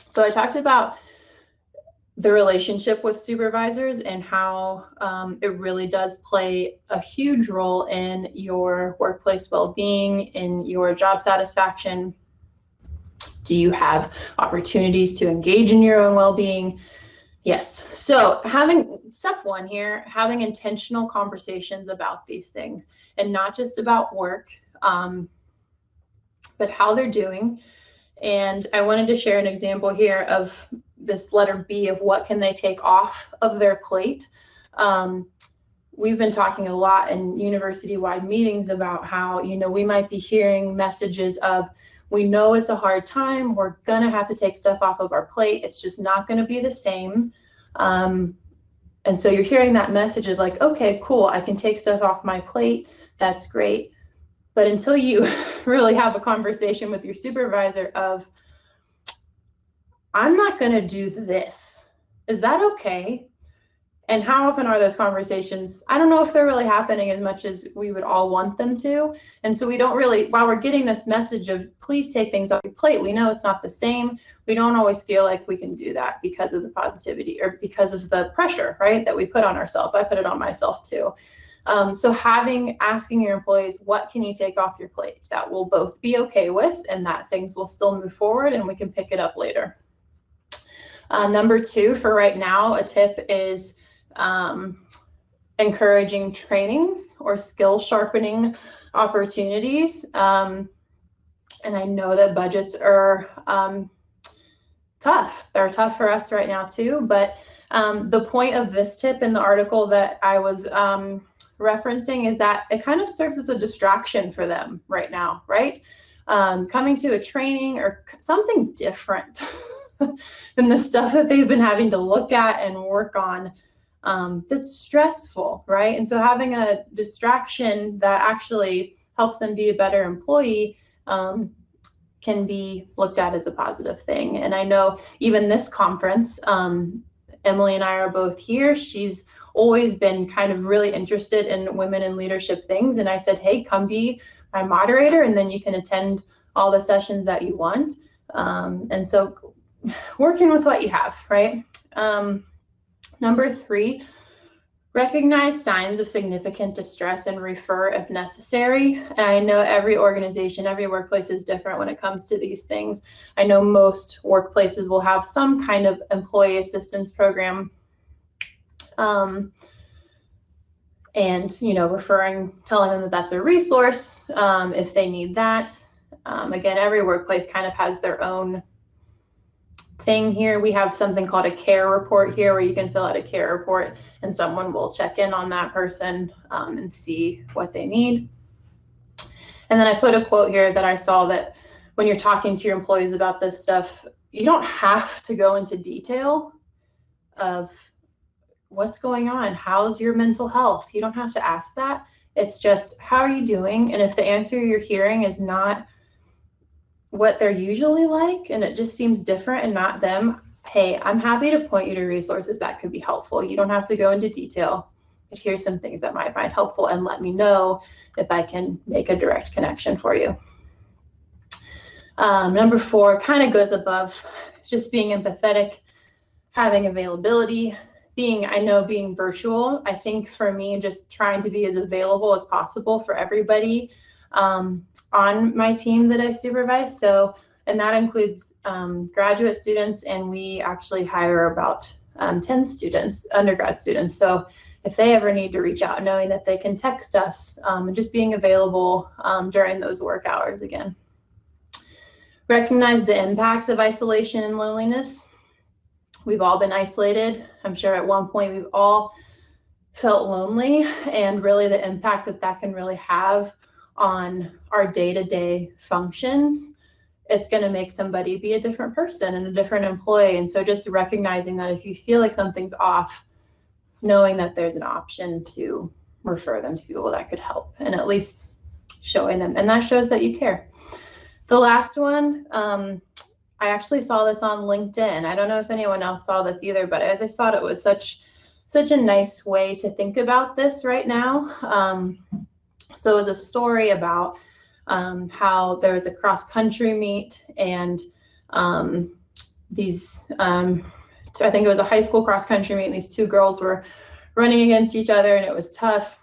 So I talked about the relationship with supervisors and how it really does play a huge role in your workplace well-being, in your job satisfaction. Do you have opportunities to engage in your own well-being? Yes. So step 1 here, having intentional conversations about these things, and not just about work, but how they're doing. And I wanted to share an example here of this letter B of what can they take off of their plate. We've been talking a lot in university-wide meetings about how, we might be hearing messages of, we know it's a hard time, we're gonna have to take stuff off of our plate, it's just not gonna be the same. And so you're hearing that message of like, okay, cool, I can take stuff off my plate, that's great. But until you really have a conversation with your supervisor of, I'm not going to do this. Is that okay? And how often are those conversations? I don't know if they're really happening as much as we would all want them to. And so we don't really, while we're getting this message of please take things off your plate, we know it's not the same. We don't always feel like we can do that because of the positivity or because of the pressure, right, that we put on ourselves. I put it on myself too. So asking your employees, what can you take off your plate that we'll both be okay with and that things will still move forward and we can pick it up later. Number 2 for right now, a tip is encouraging trainings or skill sharpening opportunities. And I know that budgets are tough. They're tough for us right now too, but the point of this tip in the article that I was referencing is that it kind of serves as a distraction for them right now, right? Coming to a training or something different than the stuff that they've been having to look at and work on that's stressful, right? And so having a distraction that actually helps them be a better employee can be looked at as a positive thing. And I know even this conference, Emily and I are both here. She's always been kind of really interested in women in leadership things. And I said, hey, come be my moderator and then you can attend all the sessions that you want. And so working with what you have, right? Number 3, recognize signs of significant distress and refer if necessary. And I know every organization, every workplace is different when it comes to these things. I know most workplaces will have some kind of employee assistance program. And, telling them that that's a resource if they need that. Again, every workplace kind of has their own thing here. We have something called a care report here where you can fill out a care report and someone will check in on that person and see what they need. And then I put a quote here that I saw that when you're talking to your employees about this stuff, you don't have to go into detail of what's going on. How's your mental health? You don't have to ask that. It's just, how are you doing? And if the answer you're hearing is not what they're usually like, and it just seems different and not them, hey, I'm happy to point you to resources that could be helpful. You don't have to go into detail, but here's some things that might find helpful and let me know if I can make a direct connection for you. Number 4 kind of goes above just being empathetic, having availability, being virtual. I think for me, just trying to be as available as possible for everybody on my team that I supervise. So, and that includes graduate students, and we actually hire about 10 students, undergrad students. So if they ever need to reach out, knowing that they can text us, and just being available during those work hours again. Recognize the impacts of isolation and loneliness. We've all been isolated. I'm sure at one point we've all felt lonely, and really the impact that can really have on our day-to-day functions. It's going to make somebody be a different person and a different employee. And so just recognizing that if you feel like something's off, knowing that there's an option to refer them to people that could help, and at least showing them, and that shows that you care. The last one, I actually saw this on LinkedIn. I don't know if anyone else saw this either, but I just thought it was such a nice way to think about this right now. So it was a story about how there was a cross-country meet, and I think it was a high school cross-country meet, and these 2 girls were running against each other, and it was tough.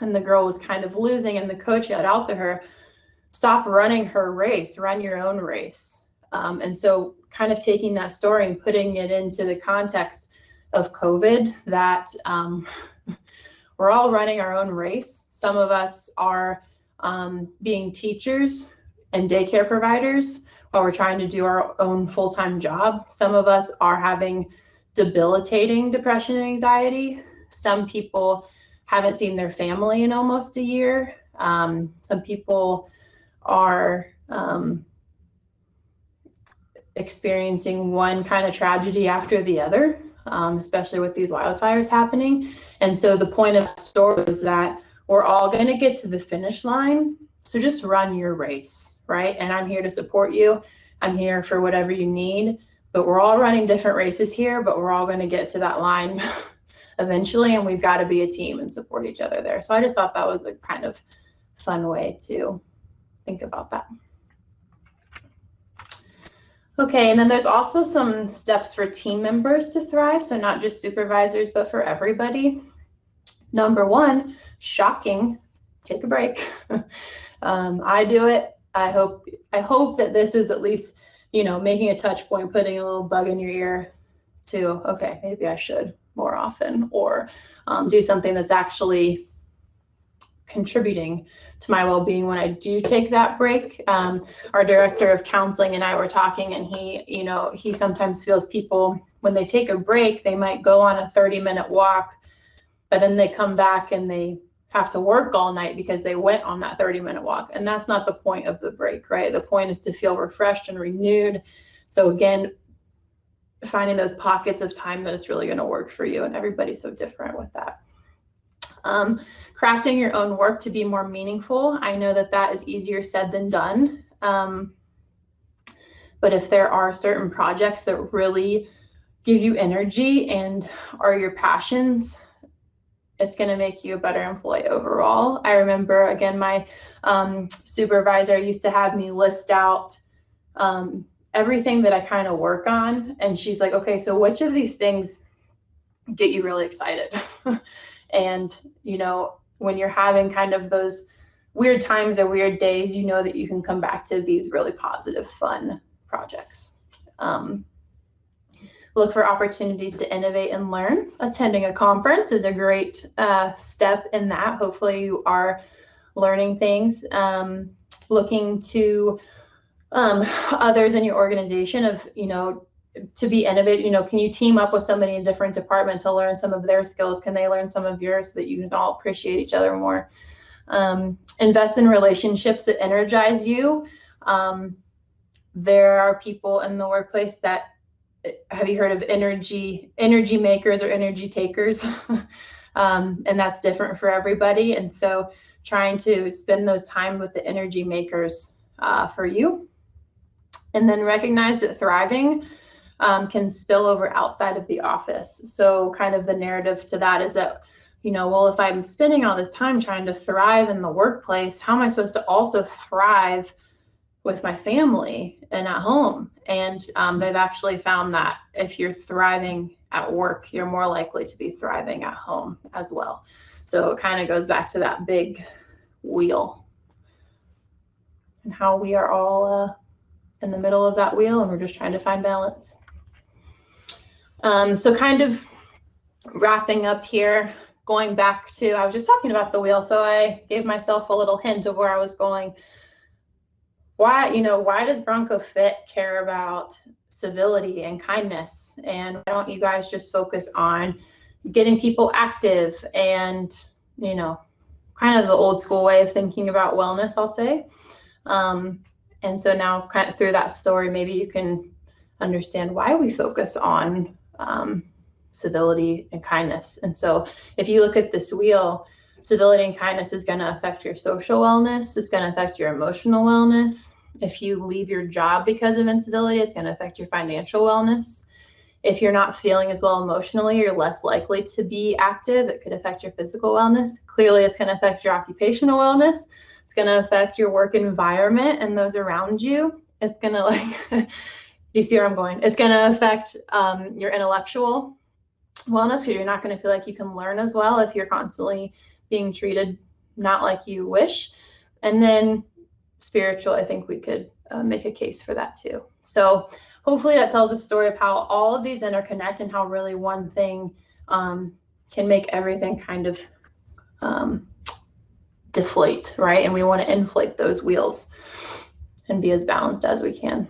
And the girl was kind of losing, and the coach yelled out to her, "Stop running her race, run your own race." And so kind of taking that story and putting it into the context of COVID, that we're all running our own race. Some of us are being teachers and daycare providers while we're trying to do our own full-time job. Some of us are having debilitating depression and anxiety. Some people haven't seen their family in almost a year. Some people are experiencing one kind of tragedy after the other, especially with these wildfires happening. And so the point of the story is that we're all going to get to the finish line. So just run your race, right? And I'm here to support you. I'm here for whatever you need, but we're all running different races here, but we're all going to get to that line eventually. And we've got to be a team and support each other there. So I just thought that was a kind of fun way to think about that. Okay, and then there's also some steps for team members to thrive. So not just supervisors, but for everybody. Number 1, shocking, take a break. I do it. I hope that this is at least, making a touch point, putting a little bug in your ear to, okay, maybe I should more often, or do something that's actually contributing to my well-being when I do take that break. Our director of counseling and I were talking, and he sometimes feels people, when they take a break, they might go on a 30-minute walk, but then they come back and they have to work all night because they went on that 30-minute walk. And that's not the point of the break, right? The point is to feel refreshed and renewed. So again, finding those pockets of time that it's really going to work for you, and everybody's so different with that. Crafting your own work to be more meaningful. I know that is easier said than done. But if there are certain projects that really give you energy and are your passions, it's going to make you a better employee overall. I remember, again, my supervisor used to have me list out everything that I kind of work on. And she's like, okay, so which of these things get you really excited? And, you know, when you're having kind of those weird times or weird days, you know that you can come back to these really positive, fun projects. Look for opportunities to innovate and learn. Attending a conference is a great step in that. Hopefully you are learning things. Looking to others in your organization of, you know, to be innovative, you know, can you team up with somebody in a different department to learn some of their skills? Can they learn some of yours so that you can all appreciate each other more? Invest in relationships that energize you. There are people in the workplace that, have you heard of energy makers or energy takers? And that's different for everybody. And so trying to spend those time with the energy makers for you. And then recognize that thriving can spill over outside of the office. So kind of the narrative to that is that, you know, well, if I'm spending all this time trying to thrive in the workplace, how am I supposed to also thrive with my family and at home? And they've actually found that if you're thriving at work, you're more likely to be thriving at home as well. So it kind of goes back to that big wheel and how we are all in the middle of that wheel and we're just trying to find balance. So kind of wrapping up here, going back to, I was just talking about the wheel, so I gave myself a little hint of where I was going. Why, you know, why does Bronco Fit care about civility and kindness? And why don't you guys just focus on getting people active and, you know, kind of the old school way of thinking about wellness, I'll say. And so now kind of through that story, maybe you can understand why we focus on civility and kindness. And so if you look at this wheel, civility and kindness is going to affect your social wellness. It's going to affect your emotional wellness. If you leave your job because of incivility, it's going to affect your financial wellness. If you're not feeling as well emotionally, you're less likely to be active. It could affect your physical wellness. Clearly, it's going to affect your occupational wellness. It's going to affect your work environment and those around you. It's going to, like, you see where I'm going? It's going to affect your intellectual wellness, because you're not going to feel like you can learn as well if you're constantly being treated not like you wish. And then spiritual, I think we could make a case for that too. So hopefully that tells a story of how all of these interconnect and how really one thing can make everything kind of deflate, right? And we want to inflate those wheels and be as balanced as we can.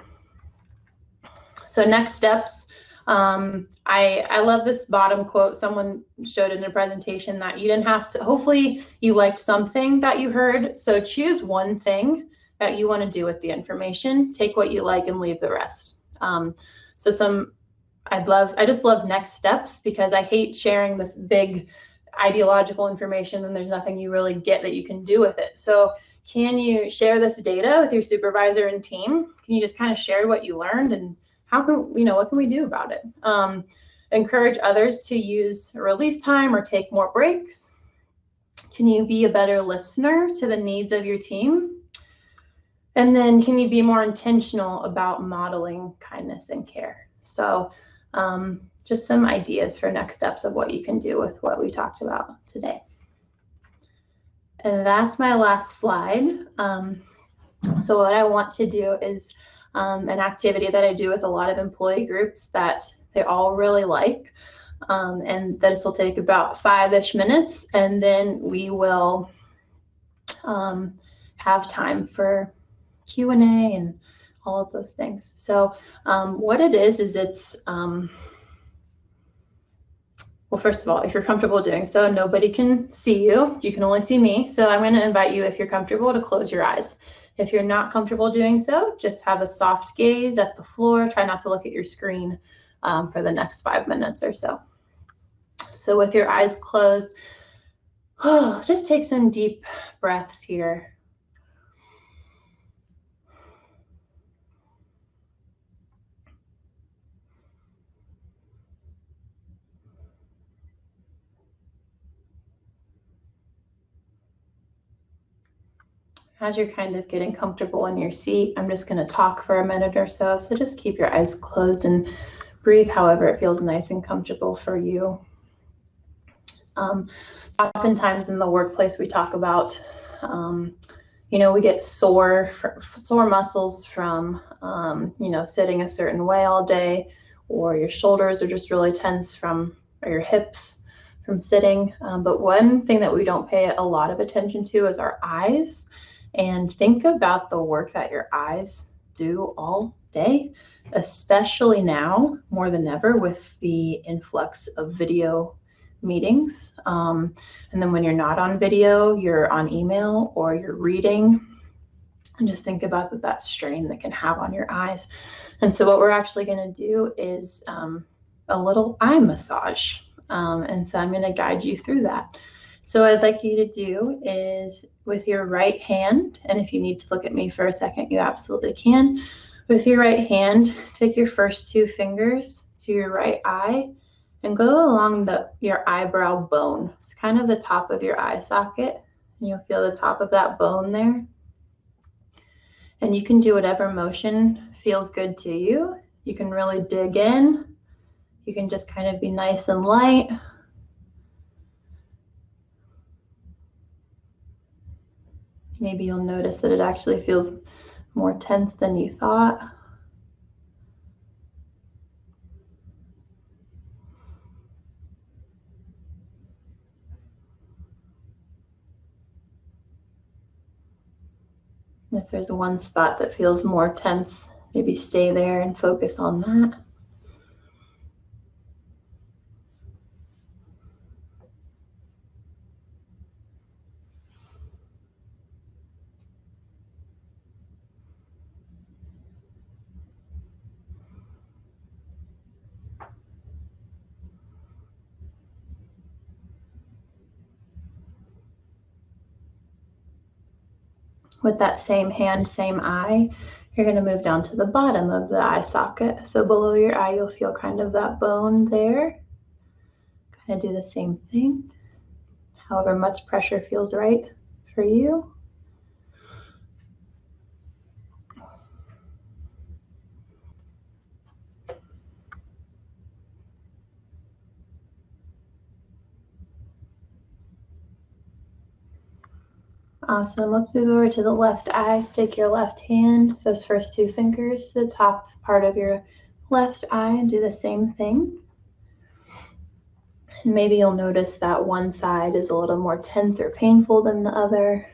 So next steps, I love this bottom quote. Someone showed in a presentation that you didn't have to, hopefully you liked something that you heard. So choose one thing that you want to do with the information, take what you like and leave the rest. So I just love next steps, because I hate sharing this big ideological information and there's nothing you really get that you can do with it. So can you share this data with your supervisor and team? Can you just kind of share what you learned and how can, you know, what can we do about it? Encourage others to use release time or take more breaks. Can you be a better listener to the needs of your team? And then can you be more intentional about modeling kindness and care? So just some ideas for next steps of what you can do with what we talked about today. And that's my last slide. So what I want to do is an activity that I do with a lot of employee groups that they all really like. And this will take about 5-ish minutes, and then we will have time for Q&A and all of those things. So what it is it's, well, first of all, if you're comfortable doing so, nobody can see you. You can only see me. So I'm going to invite you, if you're comfortable, to close your eyes. If you're not comfortable doing so, just have a soft gaze at the floor. Try not to look at your screen for the next 5 minutes or so. So with your eyes closed, just take some deep breaths here. as you're kind of getting comfortable in your seat, I'm just going to talk for a minute or so. So just keep your eyes closed and breathe however it feels nice and comfortable for you. Oftentimes in the workplace, we talk about, we get sore muscles from, sitting a certain way all day, or your shoulders are just really tense or your hips from sitting. But one thing that we don't pay a lot of attention to is our eyes. And think about the work that your eyes do all day, especially now more than ever with the influx of video meetings. And then when you're not on video, you're on email or you're reading. And just think about that strain that can have on your eyes. And so what we're actually going to do is a little eye massage. And so I'm going to guide you through that. So what I'd like you to do is with your right hand, and if you need to look at me for a second, you absolutely can. With your right hand, take your first 2 fingers to your right eye and go along your eyebrow bone. It's kind of the top of your eye socket. And you'll feel the top of that bone there. And you can do whatever motion feels good to you. You can really dig in. You can just kind of be nice and light. Maybe you'll notice that it actually feels more tense than you thought. And if there's one spot that feels more tense, maybe stay there and focus on that. With that same hand, same eye, you're going to move down to the bottom of the eye socket. So below your eye, you'll feel kind of that bone there. Kind of do the same thing. However much pressure feels right for you. Awesome. Let's move over to the left eye. Stick your left hand, those first 2 fingers, to the top part of your left eye and do the same thing. And maybe you'll notice that one side is a little more tense or painful than the other.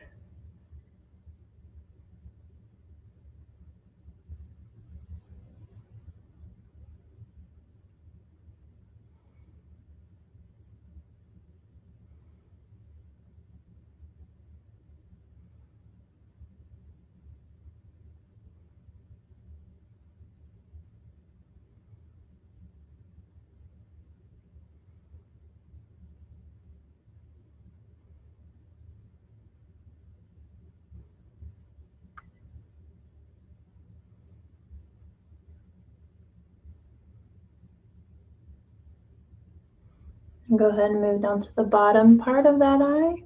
And go ahead and move down to the bottom part of that eye.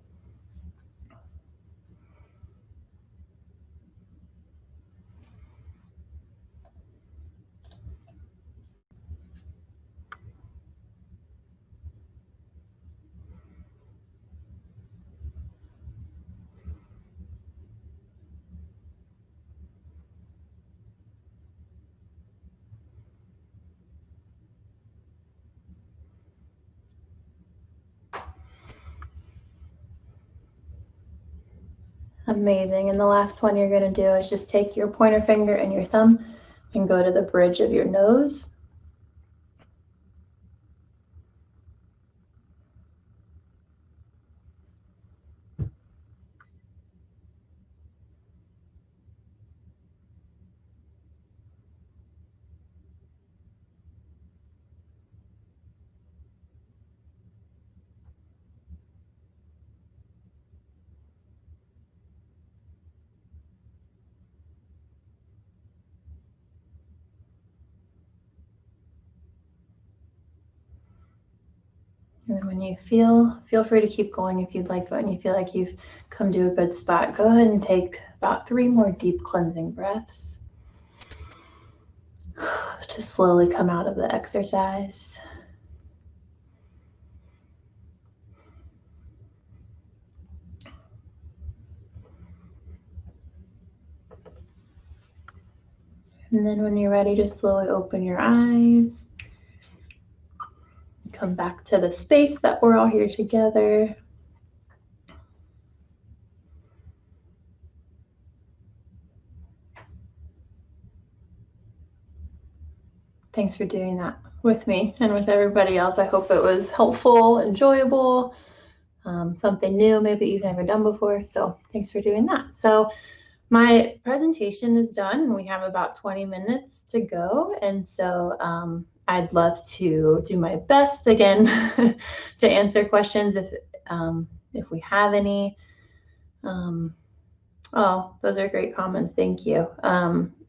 Amazing. And the last one you're going to do is just take your pointer finger and your thumb and go to the bridge of your nose. And then when you feel free to keep going if you'd like, but when you feel like you've come to a good spot, go ahead and take about 3 more deep cleansing breaths to slowly come out of the exercise. And then when you're ready, just slowly open your eyes. Come back to the space that we're all here together. Thanks for doing that with me and with everybody else. I hope it was helpful, enjoyable, something new maybe you've never done before. So thanks for doing that. So my presentation is done and we have about 20 minutes to go. And so I'd love to do my best again to answer questions if we have any. Oh, those are great comments. Thank you.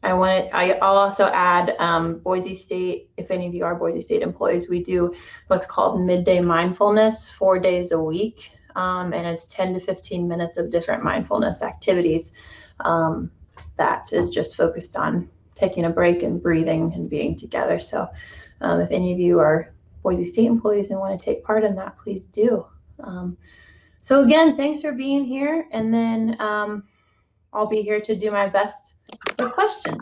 I'll also add Boise State. If any of you are Boise State employees, we do what's called midday mindfulness 4 days a week. And it's 10 to 15 minutes of different mindfulness activities that is just focused on taking a break and breathing and being together. So if any of you are Boise State employees and want to take part in that, please do. So again, thanks for being here. And then I'll be here to do my best for questions.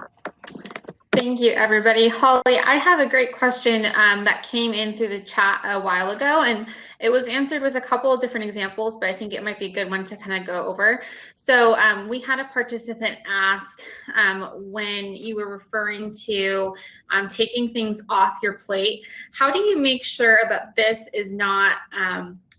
Thank you, everybody. Holly, I have a great question that came in through the chat a while ago, and it was answered with a couple of different examples, but I think it might be a good one to kind of go over. So we had a participant ask when you were referring to taking things off your plate, how do you make sure that this is not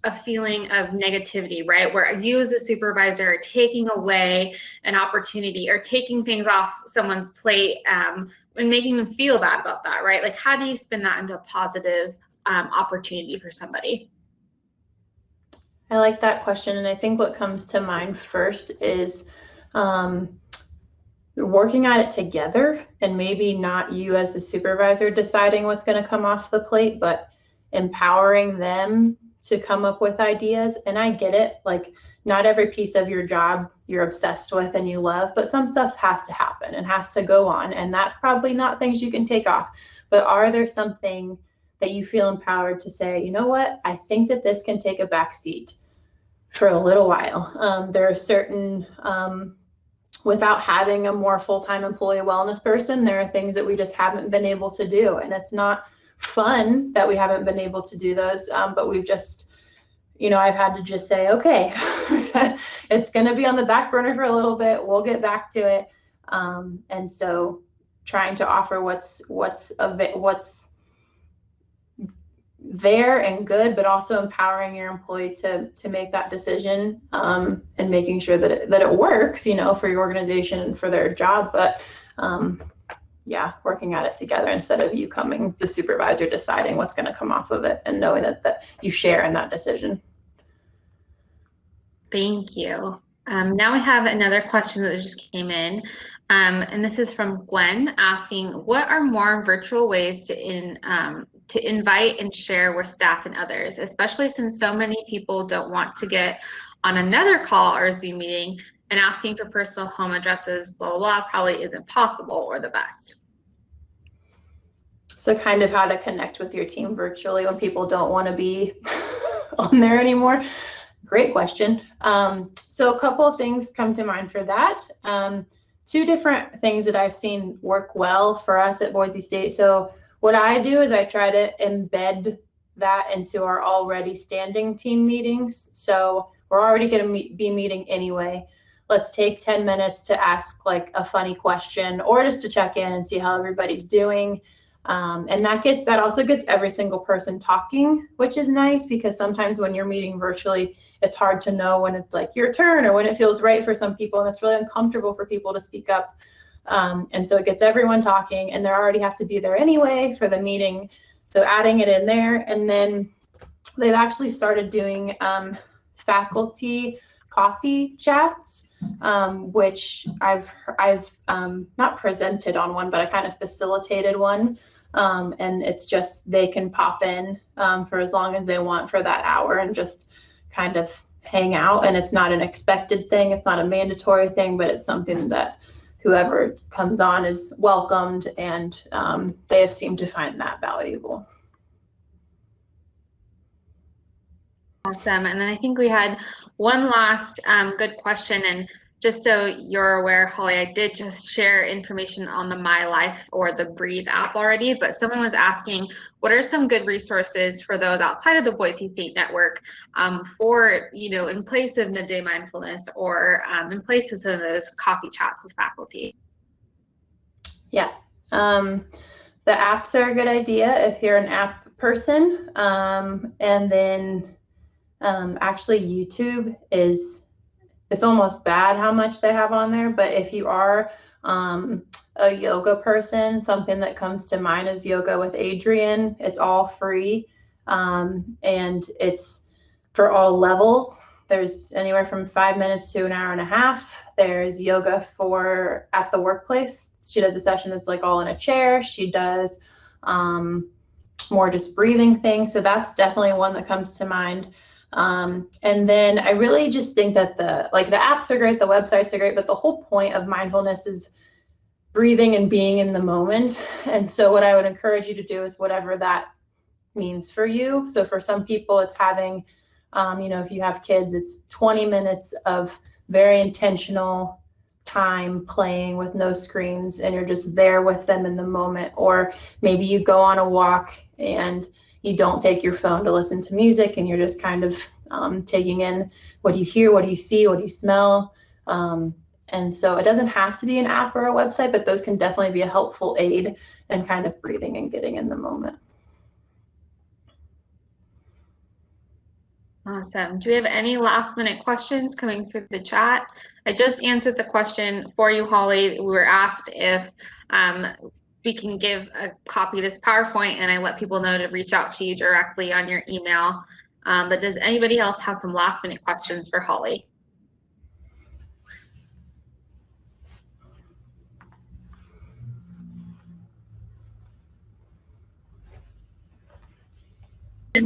a feeling of negativity, right? Where you as a supervisor are taking away an opportunity or taking things off someone's plate and making them feel bad about that, right? Like, how do you spin that into a positive opportunity for somebody? I like that question. And I think what comes to mind first is working at it together, and maybe not you as the supervisor deciding what's going to come off the plate, but empowering them to come up with ideas. And I get it, like not every piece of your job you're obsessed with and you love, but some stuff has to happen and has to go on. And that's probably not things you can take off, but are there something that you feel empowered to say, you know what, I think that this can take a back seat for a little while. There are certain, without having a more full-time employee wellness person, there are things that we just haven't been able to do. And it's not fun that we haven't been able to do those, but we've just, I've had to just say, okay, it's going to be on the back burner for a little bit. We'll get back to it. And so trying to offer what's there and good, but also empowering your employee to make that decision, and making sure that it works, for your organization and for their job. But yeah, working at it together instead of you coming, the supervisor, deciding what's going to come off of it, and knowing that you share in that decision. Thank you. Now we have another question that just came in. And this is from Gwen asking, what are more virtual ways to invite and share with staff and others, especially since so many people don't want to get on another call or Zoom meeting, and asking for personal home addresses, blah, blah, blah, probably isn't possible or the best. So kind of how to connect with your team virtually when people don't want to be on there anymore. Great question. So a couple of things come to mind for that. 2 different things that I've seen work well for us at Boise State. So what I do is I try to embed that into our already standing team meetings. So we're already going to be meeting anyway. Let's take 10 minutes to ask like a funny question, or just to check in and see how everybody's doing. And that also gets every single person talking, which is nice, because sometimes when you're meeting virtually, it's hard to know when it's like your turn or when it feels right for some people, and it's really uncomfortable for people to speak up. And so it gets everyone talking, and they already have to be there anyway for the meeting. So adding it in there. And then they've actually started doing faculty coffee chats, which I've not presented on one, but I kind of facilitated one. And it's just, they can pop in for as long as they want for that hour and just kind of hang out, and it's not an expected thing. It's not a mandatory thing, but it's something that whoever comes on is welcomed, and they have seemed to find that valuable. Awesome. And then I think we had one last good question. And just so you're aware, Holly, I did just share information on the My Life or the Breathe app already, but someone was asking, what are some good resources for those outside of the Boise State Network for, in place of midday mindfulness or in place of some of those coffee chats with faculty? Yeah. The apps are a good idea if you're an app person. And then actually YouTube it's almost bad how much they have on there, but if you are a yoga person, something that comes to mind is Yoga with Adriene. It's all free, and it's for all levels. There's anywhere from 5 minutes to an hour and a half. There's yoga for at the workplace. She does a session that's like all in a chair. She does more just breathing things. So that's definitely one that comes to mind. And then I really just think that the apps are great, the websites are great, but the whole point of mindfulness is breathing and being in the moment. And so what I would encourage you to do is whatever that means for you. So for some people, it's having, if you have kids, it's 20 minutes of very intentional time playing with no screens, and you're just there with them in the moment. Or maybe you go on a walk and you don't take your phone to listen to music, and you're just kind of taking in what do you hear, what do you see, what do you smell. And so it doesn't have to be an app or a website, but those can definitely be a helpful aid in kind of breathing and getting in the moment. Awesome. Do we have any last minute questions coming through the chat? I just answered the question for you, Holly. We were asked if we can give a copy of this PowerPoint, and I let people know to reach out to you directly on your email. But does anybody else have some last minute questions for Holly?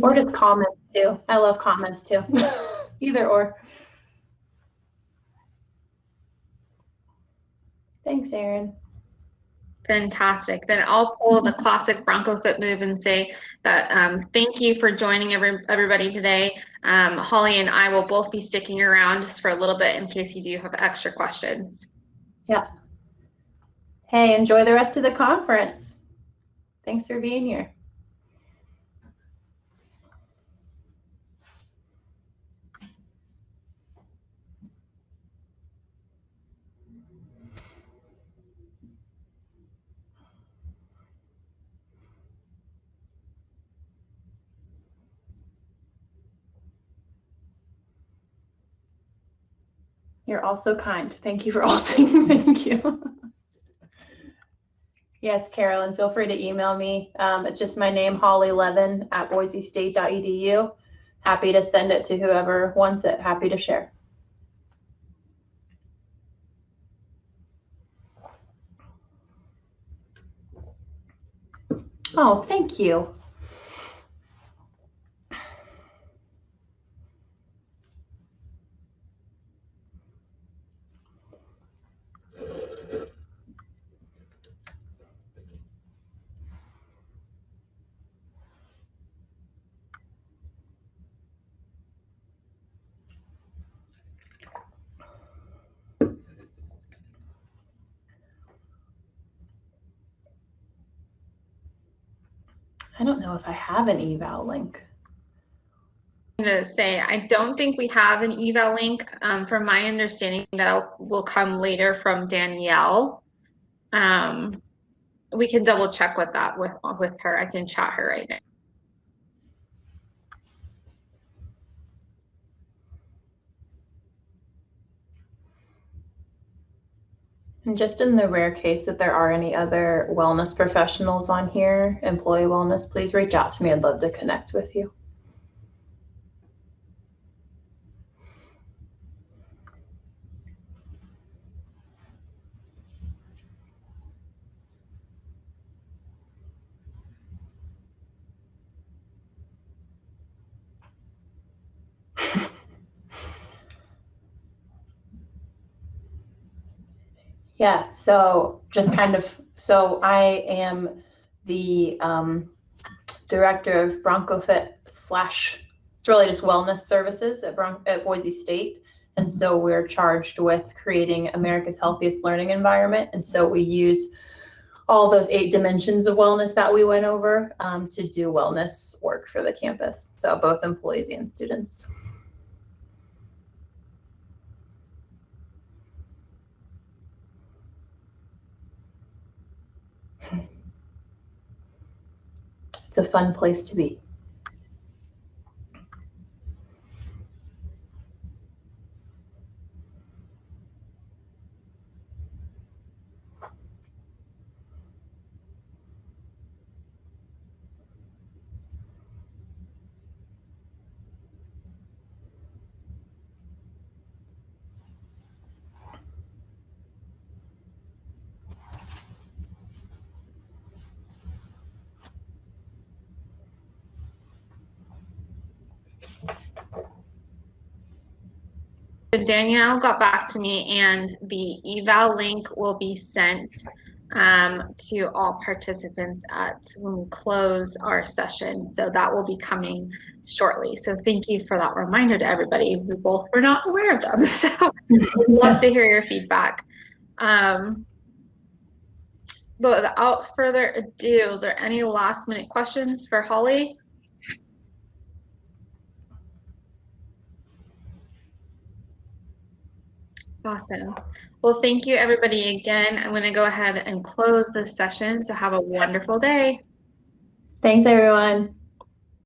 Or just comments too. I love comments too. Either or. Thanks, Erin. Fantastic. Then I'll pull the classic Bronco foot move and say that thank you for joining everybody today. Holly and I will both be sticking around just for a little bit in case you do have extra questions. Yeah. Hey, enjoy the rest of the conference. Thanks for being here. You're also kind. Thank you for all saying thank you. Yes, Carolyn, feel free to email me. It's just my name, Holly Levin at boisestate.edu. Happy to send it to whoever wants it. Happy to share. Oh, thank you. I don't know if I have an eval link. To say, I don't think we have an eval link. From my understanding, that will come later from Danielle. We can double check with that with her. I can chat her right now. And just in the rare case that there are any other wellness professionals on here, employee wellness, please reach out to me. I'd love to connect with you. Yeah, so just kind of, so I am the director of BroncoFit slash, it's really just wellness services at Boise State. And so we're charged with creating America's healthiest learning environment. And so we use all those 8 dimensions of wellness that we went over to do wellness work for the campus. So both employees and students. It's a fun place to be. Danielle got back to me, and the eval link will be sent to all participants when we close our session. So that will be coming shortly. So thank you for that reminder to everybody. We both were not aware of them. So we'd love to hear your feedback. But without further ado, is there any last minute questions for Holly? Awesome. Well, thank you everybody again. I'm going to go ahead and close this session. So have a wonderful day. Thanks, everyone.